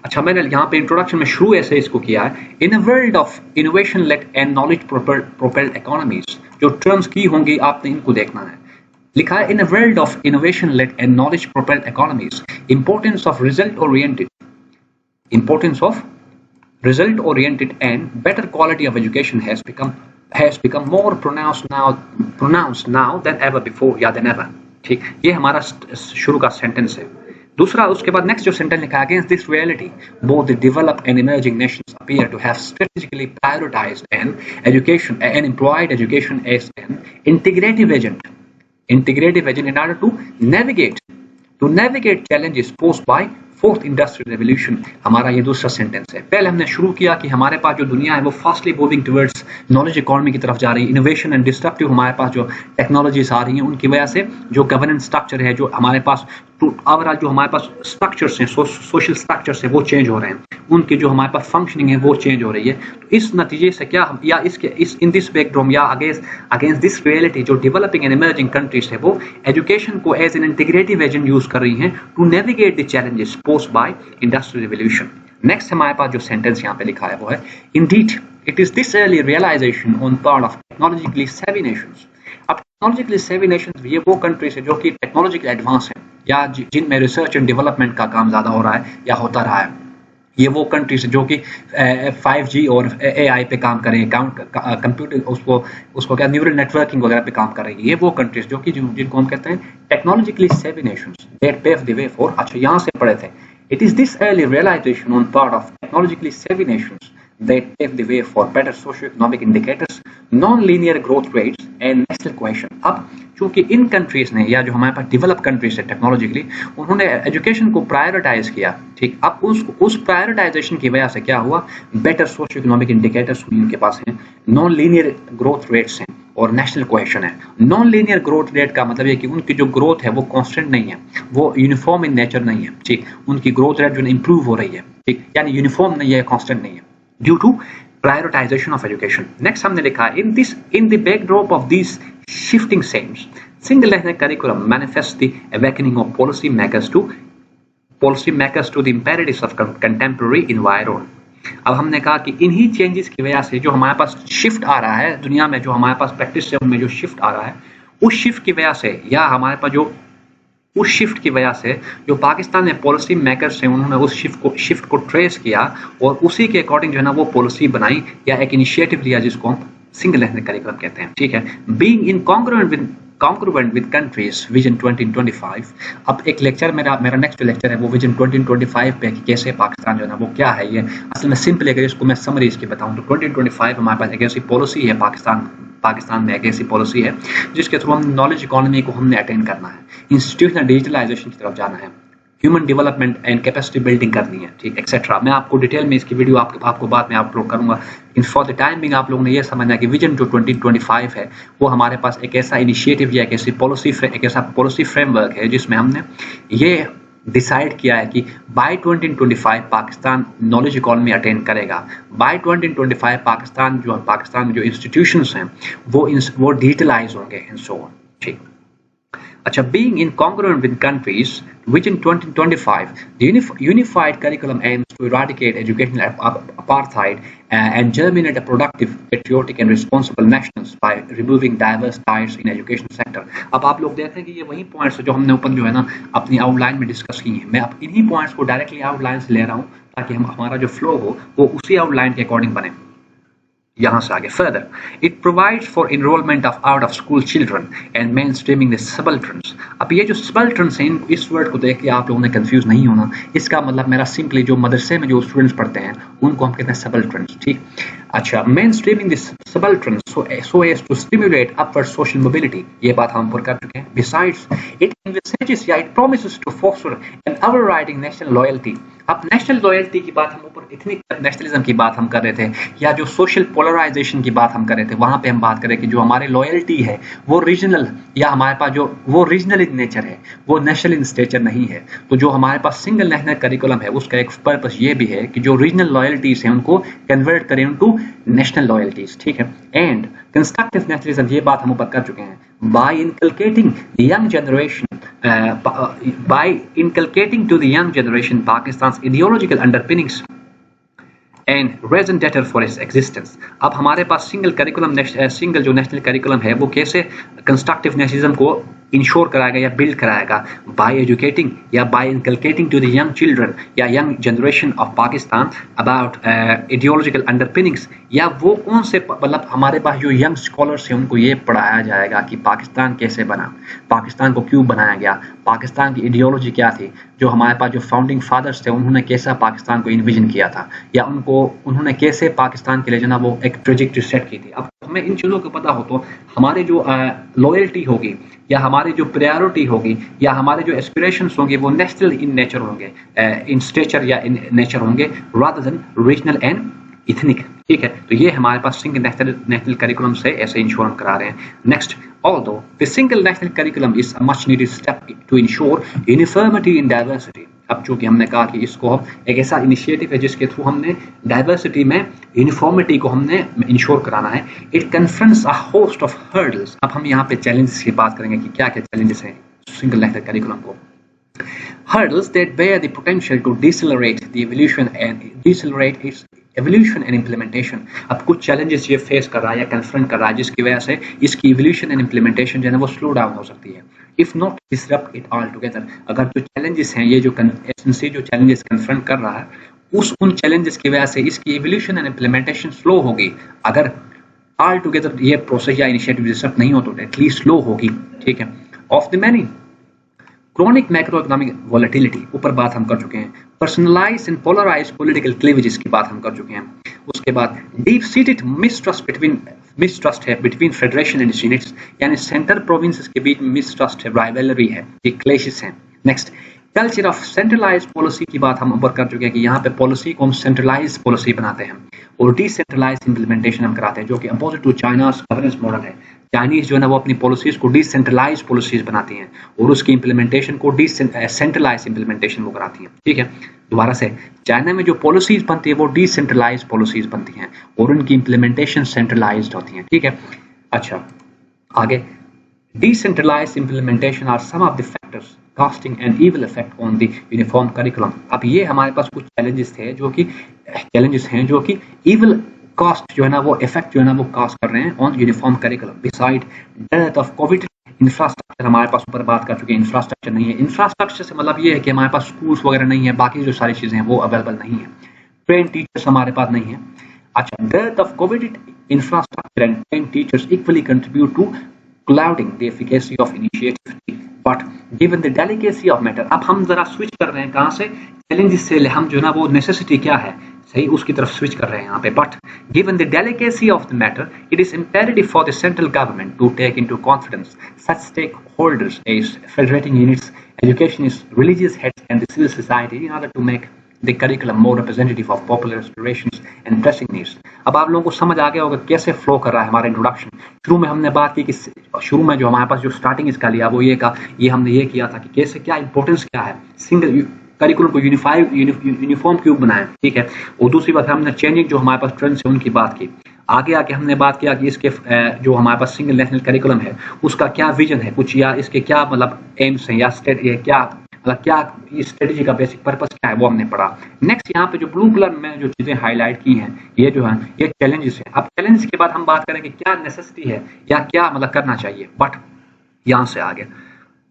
अच्छा, मैंने यहाँ पे इंट्रोडक्शन में शुरू ऐसे इसको किया है, in a world of innovation led and knowledge propelled economies. जो टर्म्स की होंगी आपने इनको देखना है। लिखा है in a world of innovation led and knowledge propelled economies, importance of result oriented and better quality of education has become more pronounced now than ever before या than ever। ठीक, ये हमारा शुरू का सेंटेंस है। दूसरा, उसके बाद नेक्स्ट जो सेंटेंस लिखा है, against this reality both the developed and emerging nations appear to have strategically prioritised education and employed education as an integrative agent in order to navigate challenges posed by fourth industrial revolution. हमारा ये दूसरा sentence है। पहले हमने शुरू किया कि हमारे पास जो दुनिया है वो fastly moving towards knowledge economy की तरफ जा रही है। इनोवेशन एंड डिस्ट्रप्टिव हमारे पास जो टेक्नोलॉजीज आ रही हैं उनकी वजह से जो गवर्नेंस स्ट्रक्चर है, जो हमारे पास ओवरऑल जो हमारे पास स्ट्रक्चर्स हैं, सोशल स्ट्रक्चर्स है, वो चेंज हो रहे हैं। उनकी जो हमारे पास फंक्शनिंग है वो चेंज हो रही है। तो इस नतीजे से क्या हम, या इस इन दिस बैकड्रॉप या अगेंस्ट दिस रियलिटी जो डेवलपिंग एंड इमर्जिंग कंट्रीज है वो एजुकेशन को as an integrative agent use कर रही हैं to navigate the challenges posed by industrial revolution. Next हमारे पास जो सेंटेंस यहाँ पे लिखा है वो है indeed it is this early realisation on part of technologically savvy nations. अब टेक्नोलॉजिकली सेवी नेशंस ये वो कंट्रीज है जो कि टेक्नोलॉजिकल एडवांस है या जिनमें रिसर्च एंड डेवलपमेंट का काम ज्यादा हो रहा है या होता रहा है। ये वो कंट्रीज जो कि 5G और AI पे काम कर रही है, कंप्यूटर उसको क्या न्यूरल नेटवर्किंग वगैरह पे काम कर रही है। ये वो कंट्रीज जो कि जिनको हम कहते हैं technologically savvy nations that pave the way for. अच्छा, यहाँ से पढ़े थे, it is this early realisation on part of technologically savvy nations that pave the way for better socio-economic indicators, non-linear growth rates and national cohesion। अब चूंकि इन countries ने या जो हमारे पास डेवलप कंट्रीज है टेक्नोलॉजिकली, उन्होंने एजुकेशन को प्रायोरिटाइज किया। ठीक, अब उस प्रायोरिटाइजेशन की वजह से क्या हुआ, बेटर सोशियो इकोनॉमिक इंडिकेटर्स उनके पास हैं, नॉन लीनियर ग्रोथ रेट्स हैं और नेशनल कोहेशन है। नॉन लीनियर ग्रोथ रेट का मतलब है कि उनकी जो ग्रोथ है वो कांस्टेंट नहीं है, वो यूनिफॉर्म इन नेचर नहीं है। ठीक, उनकी ग्रोथ रेट जो इंप्रूव हो रही है, ठीक, यानी यूनिफॉर्म नहीं है, कांस्टेंट नहीं है, due to prioritization of education। Next हमने लिखा है in the backdrop of these shifting themes, single national curriculum manifests the awakening of policy makers to the imperatives of contemporary environment। अब हमने कहा कि इन्हीं चेंजेस की वजह से जो हमारे पास शिफ्ट आ रहा है दुनिया में, जो हमारे पास प्रैक्टिस है उनमें जो शिफ्ट आ रहा है, उस शिफ्ट की वजह से या हमारे पास जो उस शिफ्ट की वजह से जो पाकिस्तान में पॉलिसी मेकर्स हैं उन्होंने उस शिफ्ट को ट्रेस किया और उसी के अकॉर्डिंग जो है ना वो पॉलिसी बनाई या एक इनिशिएटिव लिया जिसको हम सिंगल नेशनल करिकुलम कहते हैं, ठीक है। Being congruent with countries vision 2025। अब एक लेक्चर मेरा नेक्स्ट लेक्चर है वो विजन 2025 पे कि कैसे पाकिस्तान जो है ना वो क्या है। ये असल में सिंपल अगर इसको मैं समरी इसकी बताऊं तो 2025 हमारे पास एक ऐसी पॉलिसी है, पाकिस्तान में एक ऐसी पॉलिसी है जिसके थ्रू हम नॉलेज इकोनॉमी को हमने अटेंड करना है, इंस्टीट्यूशनल डिजिटलाइजेशन की तरफ जाना है, human development and capacity building करनी है, ठीक, एक्सेट्रा। मैं आपको डिटेल में इसकी वीडियो आपको बाद में अपलोड करूंगा। In for the time being आप लोगों ने ये समझना है कि विजन जो 2025 है वो हमारे पास एक ऐसा इनिशिएटिव या एक ऐसा पॉलिसी फ्रेमवर्क है जिसमें हमने ये डिसाइड किया है कि by 2025 Pakistan knowledge economy attend करेगा। बाय 2025 पाकिस्तान में जो इंस्टीट्यूशंस हैं वो डिजिटलाइज होंगे एंड सो ऑन, ठीक। अच्छा, being incongruent with countries, Vision 2025, the unified curriculum aims to eradicate educational apartheid and germinate a productive, patriotic and responsible nationals by removing diverse ties in education sector। अब आप लोग देखें कि ये वही points जो हमने ऊपर जो है ना अपनी आउटलाइन में डिस्कस की हैं, मैं अब इन्हीं पॉइंट्स को डायरेक्टली आउटलाइन से ले रहा हूँ ताकि हमारा जो फ्लो हो वो उसी आउटलाइन के अकॉर्डिंग बने। यहाँ से आगे further, it provides for enrolment of out of school children and mainstreaming the subalterns. अब ये जो सबल्टरन्स हैं इस वर्ड को देख के आप लोगों ने कंफ्यूज नहीं होना, इसका मतलब मेरा सिंपली जो मदरसे में जो स्टूडेंट्स पढ़ते हैं उनको हम कहते हैं सबल्टरन्स, ठीक। अच्छा, mainstreaming the subalterns so as to stimulate upward social mobility, ये बात हम ऊपर कर चुके हैं। बिसाइड्स इट envisages या it promises to foster an overriding national loyalty। अब नेशनल लॉयल्टी की बात हम ऊपर इथनिक नेशनलिज्म की बात हम कर रहे थे या जो सोशल पोलराइजेशन की बात हम कर रहे थे, वहां पे हम बात करें कि जो हमारे लॉयल्टी है वो रीजनल या हमारे पास जो वो रीजनल इन नेचर है, वो नेशनल इन नेचर नहीं है। तो जो हमारे पास सिंगल नेशनल करिकुलम है उसका एक पर्पस ये भी है कि जो रीजनल लॉयल्टीज हैं उनको कन्वर्ट करें इनटू नेशनल लॉयल्टीज, ठीक है। एंड कंस्ट्रक्टिव नेशनलिज्म, ये बात हम ऊपर कर चुके हैं। by inculcating to the young generation Pakistan's ideological underpinnings and reason debtor for its existence। अब हमारे पास सिंगल जो नेशनल करिकुलम है वो कैसे कंस्ट्रक्टिव नेशनलिज्म को इंश्योर कराएगा या बिल्ड कराएगा, बाय एजुकेटिंग या by inculcating to the young children या young generation of Pakistan about ideological underpinnings, या वो कौन से मतलब हमारे पास जो यंग स्कॉलर्स हैं उनको ये पढ़ाया जाएगा कि पाकिस्तान कैसे बना, पाकिस्तान को क्यों बनाया गया, पाकिस्तान की आइडियोलॉजी क्या थी, जो हमारे पास जो फाउंडिंग फादर्स थे उन्होंने कैसा पाकिस्तान को इन्विजन किया था, या उन्होंने कैसे पाकिस्तान के लिए जना वो एक ट्रेजेक्टरी सेट की थी। अब हमें इन चीज़ों को पता हो तो हमारे जो लॉयल्टी होगी या हमारी जो प्रायोरिटी होगी या हमारे जो एस्पिरेशंस होंगे वो नेशनल इन नेचर होंगे, इन स्टेचर या इन नेचर होंगे rather than regional and ethnic, ठीक है। तो ये हमारे पास सिंगल नेशनल करिकुलम से ऐसे इंश्योर हम करा रहे हैं। Next, although the single national curriculum is a much needed step to ensure uniformity in diversity। अब चूंकि हमने कहा कि इसको एक ऐसा इनिशिएटिव है जिसके थ्रू हमने डाइवर्सिटी में यूनिफॉर्मिटी को हमने इंश्योर कराना है। It confronts a host of hurdles. अब हम यहाँ पे चैलेंजेस की बात करेंगे कि क्या क्या चैलेंजेस हैं सिंगल नेशनल करिकुलम को। Hurdles that bear the potential to decelerate its evolution and implementation। अब कुछ challenges ये face कर रहा है या confront कर रहा है जिसकी वजह से इसकी evolution and implementation जो है ना वो slow down हो सकती है। If not disrupt it altogether। अगर जो challenges हैं ये जो एजेंसी जो challenges confront कर रहा है उन challenges की वजह से इसकी evolution and implementation slow होगी। अगर altogether ये प्रोसेस या इनिशिएटिव डिसरप्ट नहीं हो तो एटलीस्ट स्लो होगी, ठीक है। Of the many chronic macro economic volatility, ऊपर बात हम कर चुके हैं। Personalised and polarised political cleavages की बात हम कर चुके हैं। उसके बाद डीप सीटेड मिसट्रस्ट है बिटवीन फेडरेशन एंड यूनिट्स, यानी सेंटर प्रोविंसेस के बीच में मिसट्रस्ट है, राइवलरी है, ये क्लेशेस हैं। Next, culture of centralize policy की बात हम ऊपर कर चुके हैं कि यहाँ पे पॉलिसी को हम सेंट्रलाइज पॉलिसी बनाते हैं और डिसेंट्रलाइज इंप्लीमेंटेशन हम कराते हैं, जो कि opposite to China's governance model है। चाइनीज जो है ना वो अपनी पॉलिसीज को डिसेंट्रलाइज पॉलिसीज बनाती हैं और उसकी इंप्लीमेंटेशन को सेंट्रलाइज इंप्लीमेंटेशन वो कराती हैं, ठीक है। दोबारा से, चाइना में जो पॉलिसीज बनती है वो डिसेंट्रलाइज पॉलिसीज बनती हैं और उनकी इंप्लीमेंटेशन सेंट्रलाइज्ड होती हैं, ठीक है। अच्छा, आगे, decentralised implementation are some of the factors casting an evil effect on the uniform curriculum. अब ये हमारे पास कुछ चैलेंजेस हैं जो कि इविल कास्ट जो है ना वो इफेक्ट जो है ना वो कास्ट कर रहे हैं on uniform curriculum. Beside death of Covid, infrastructure हमारे पास ऊपर बात कर चुके हैं, इंफ्रास्ट्रक्चर नहीं है। इंफ्रास्ट्रक्चर से मतलब ये है कि हमारे पास स्कूल्स वगैरह नहीं है, बाकी जो सारी चीजें हैं वो अवेलेबल नहीं है। ट्रेन टीचर्स हमारे पास नहीं है। अच्छा, dearth of committed infrastructure and trained teachers equally contribute to clouding the efficacy of initiative. But given the delicacy of matter, अब हम जरा स्विच कर रहे हैं कहाँ से, चैलेंजेस से हम जो ना वो नेसेसिटी क्या है सही उसकी तरफ स्विच कर रहे हैं यहाँ पे. But given the delicacy of the matter, it is imperative for the central government to take into confidence such stakeholders as federating units, educationists, religious heads, and the civil society in order to make the curriculum more representative of popular aspirations and pressing needs. अब आप लोगों को समझ आ गया होगा कैसे flow कर रहा है हमारा इंट्रोडक्शन. शुरू में हमने बात की कि शुरू में जो हमारे पास जो स्टार्टिंग इसका लिया वो ये हमने ये किया था कि कैसे क्या इंपॉर्टेंस क्या है सिंगल करिकुलम को यूनिफॉर्म क्यों बनाएं, ठीक है. और दूसरी बात हमने चेंजिंग जो हमारे पास ट्रेंड्स है उनकी बात की. आगे आके हमने बात किया कि इसके जो हमारे पास सिंगल नेशनल करिकुलम है उसका क्या विजन है कुछ, या इसके क्या मतलब एम्स हैं या क्या स्ट्रेटेजी का बेसिक पर्पस क्या है वो हमने पढ़ा. नेक्स्ट यहाँ पे जो ब्लू कलर में जो चीजें हाईलाइट की हैं ये जो है ये चैलेंजेस है. अब चैलेंजेस के बाद हम बात करें कि क्या नेसेसिटी है या क्या मतलब करना चाहिए. बट यहाँ से आगे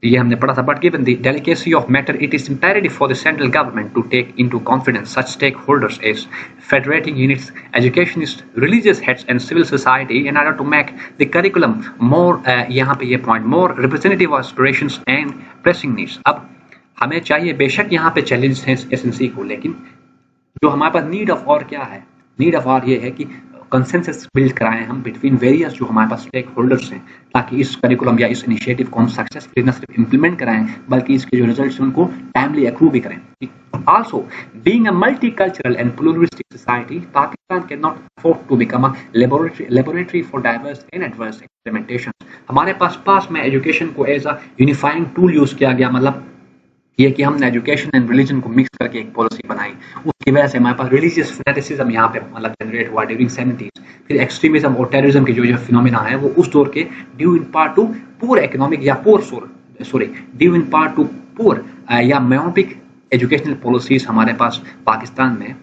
ये हमने पढ़ा था. But given the delicacy of matter, it is imperative for the central government to take into confidence such stakeholders as federating units, educationist, religious heads and civil society in order to make the curriculum more, यहाँ पे ये point, more representative of aspirations and pressing needs. अब हमें चाहिए बेशक यहाँ पे challenge है एसएनसी को, लेकिन जो हमारे पास नीड ऑफ और क्या है, नीड ऑफ और ये है कि कंसेंसस बिल्ड कराएं हम बिटवीन वेरियस जो हमारे पास स्टेक होल्डर्स हैं, ताकि इस करिकुलम या इस इनिशिएटिव को हम सक्सेसफुली न सिर्फ इंप्लीमेंट कराएं बल्कि इसके जो रिजल्ट्स हैं उनको टाइमली अक्रू भी करें. Also, being a multicultural and pluralistic society, Pakistan cannot afford to become a laboratory for diverse and adverse experimentations. हमारे पास में एजुकेशन को as a unifying tool use किया गया, मतलब ये कि हमने एजुकेशन एंड रिलीजन को मिक्स करके एक पॉलिसी बनाई. उसकी वजह से हमारे पास रिलीजियस फैनेटिसिज्म यहाँ पे मतलब जनरेट हुआ ड्यूरिंग 70s. फिर एक्सट्रीमिज्म और टेररिज्म के जो फिनोमेना है वो उस दौर के due in part to poor economic या due in part to poor या मायोपिक एजुकेशनल पॉलिसीज हमारे पास पाकिस्तान में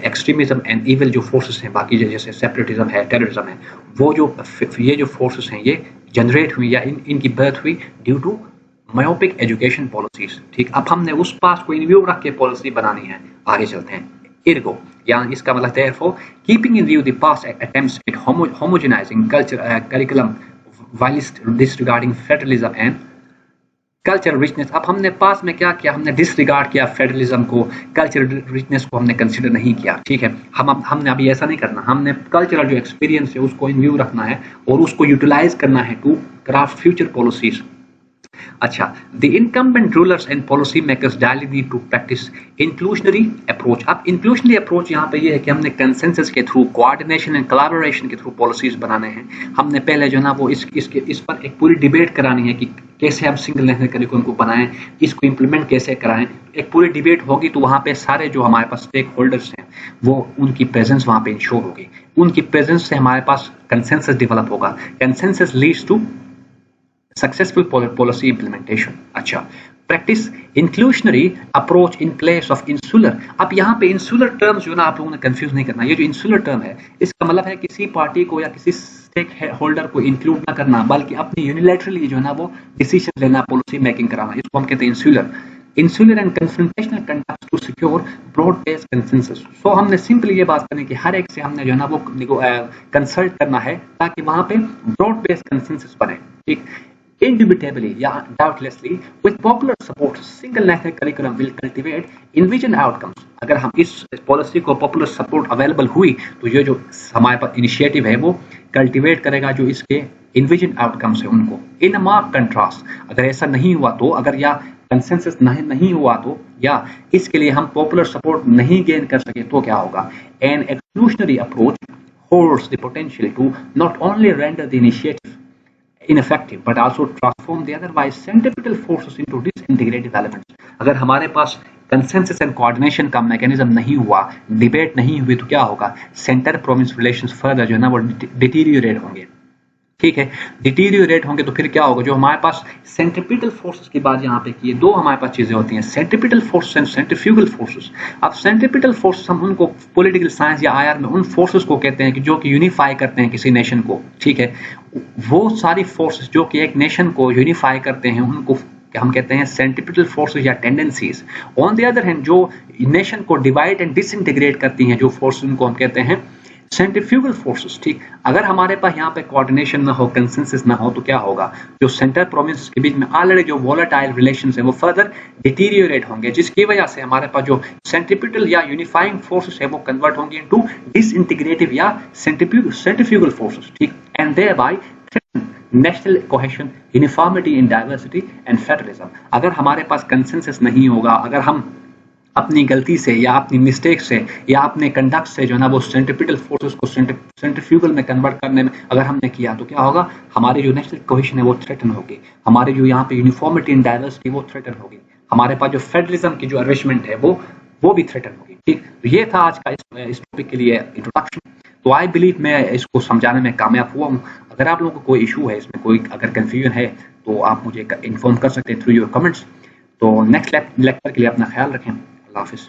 एक्सट्रीमिज्म एंड इविल जो फोर्सेस हैं बाकी जैसे सेपरेटिज्म है, टेररिज्म है, वो जो ये जो फोर्सेस हैं ये जनरेट हुई या इनकी बर्थ हुई due to myopic education policies. ठीक, अब हमने उस पास को इन व्यू रख के पॉलिसी बनानी है. आगे चलते हैं. इर्गो या इसका मतलब therefore keeping in view the past attempts at homogenizing curriculum whilst disregarding federalism and cultural richness. अब हमने पास में क्या किया, हमने डिसरिगार्ड किया फेडरलिज्म को, कल्चरल रिचनेस को हमने कंसीडर नहीं किया. ठीक है, हमने अभी ऐसा नहीं करना. हमने कल्चरल जो एक्सपीरियंस है उसको इन व्यू रखना है और उसको यूटिलाइज करना है टू क्राफ्ट फ्यूचर पॉलिसीज. अच्छा, the incumbent rulers and policy makers daily need to practice inclusionary approach. अब inclusionary approach यहाँ पे ये है कि हमने consensus के थ्रू, coordination and collaboration के थ्रू policies बनाने हैं. हमने पहले जो ना वो इस पर एक पूरी डिबेट करानी है कि कैसे हम सिंगल नेशनल करिकुलम को बनाएं, इसको इम्प्लीमेंट कैसे कराएं. एक पूरी डिबेट होगी तो वहाँ पे सारे जो हमारे पास स्टेक होल्डर्स हैं वो उनकी प्रेजेंस वहाँ पे इंश्योर होगी. उनकी प्रेजेंस से हमारे पास कंसेंसस डेवलप होगा. Consensus leads to successful policy implementation. अच्छा, practice inclusionary approach in place of insular. अब यहाँ पे इंसुलर टर्म्स जो ना आप लोगों ने कंफ्यूज नहीं करना. ये जो इंसुलर टर्म है इसका मतलब है किसी पार्टी को या किसी स्टेक होल्डर को इंक्लूड ना करना बल्कि अपनी यूनिलैटरली जो ना वो डिसीजन लेना, पॉलिसी मेकिंग कराना, इसको हम कहते हैं insular and confrontational conduct to secure broad based consensus. So हमने सिंपली ये बात करनी कि हर एक से हमने जो है ना वो कंसल्ट करना है ताकि वहां पे ब्रॉड बेस्ड कंसेंसस बने. ठीक, indubitably, yeah, doubtlessly, with popular support, single national curriculum will cultivate envisioned outcomes. अगर हम इस पॉलिसी को पॉपुलर सपोर्ट अवेलेबल हुई तो ये जो हमारे पास इनिशिएटिव है वो कल्टिवेट करेगा जो इसके envisioned outcomes है उनको. In a marked contrast, अगर ऐसा नहीं हुआ तो, अगर या कंसेंसस नहीं हुआ तो, या इसके लिए हम पॉपुलर सपोर्ट नहीं गेन कर सके तो क्या होगा? An exclusionary approach holds the potential to not only render the initiative ineffective but also transform the otherwise centripetal forces into disintegrative elements. अगर हमारे पास कंसेंसस एंड कोऑर्डिनेशन का मैकेनिज्म नहीं हुआ, डिबेट नहीं हुई तो क्या होगा? सेंटर प्रोविंस रिलेशंस फर्दर जो है ना वो डिटीरियोरेट होंगे. ठीक है, डिटीरियोरेट होंगे तो फिर क्या होगा? जो हमारे पास सेंट्रिपिटल फोर्सेस की बात यहाँ पे की है, दो हमारे पास चीजें होती हैं, centripetal forces and centrifugal forces. अब सेंट्रिपिटल फोर्सेस हम उनको पॉलिटिकल साइंस या आईआर में उन फोर्सेस को कहते हैं कि जो कि यूनिफाई करते हैं किसी नेशन को. ठीक है, वो सारी फोर्सेस जो कि एक नेशन को यूनिफाई करते हैं उनको हम कहते हैं सेंट्रिपिटल फोर्सेस या tendencies. On the other hand जो नेशन को डिवाइड एंड डिसइंटीग्रेट करती हैं जो फोर्सेस उनको हम कहते हैं सेंट्रीफ्यूगल फोर्सेस, ठीक, अगर हमारे पास यहाँ पे कोऑर्डिनेशन ना हो, कंसेंसस ना हो, तो क्या होगा, जो सेंटर प्रोविंस के बीच में ऑलरेडी जो वोलेटाइल रिलेशंस है वो फर्दर डिटीरियोरेट होंगे, जिसकी वजह से हमारे पास जो सेंट्रीपिटल या यूनिफाइंग फोर्सेस है वो कन्वर्ट होंगे इनटू डिसइंटीग्रेटिव या सेंट्रीफ्यूगल फोर्सेस, ठीक, and thereby national cohesion, uniformity in diversity and federalism. अगर हमारे पास कंसेंसस नहीं होगा, अगर हम अपनी गलती से या अपनी मिस्टेक से या अपने कंडक्ट से जो है ना वो सेंट्रीपिटल फोर्सेस को सेंट्रीफ्यूगल में कन्वर्ट करने में अगर हमने किया, तो क्या होगा, हमारी जो नेशनल कोहेशन है वो थ्रेटन होगी, हमारी जो यहाँ पे यूनिफॉर्मिटी इन डाइवर्सिटी वो थ्रेटन होगी, हमारे पास जो फेडरलिज्म की जो अरेंजमेंट है वो भी थ्रेटन होगी, ठीक। तो ये था आज का इस टॉपिक के लिए इंट्रोडक्शन। तो आई बिलीव मैं इसको समझाने में कामयाब हुआ हूँ। अगर आप लोगों को कोई इशू है इसमें, कोई अगर कंफ्यूजन है, तो आप मुझे इन्फॉर्म कर सकते हैं थ्रू योर कमेंट्स। तो नेक्स्ट लेक्चर के लिए अपना ख्याल रखें। अल्लाह हाफिज़।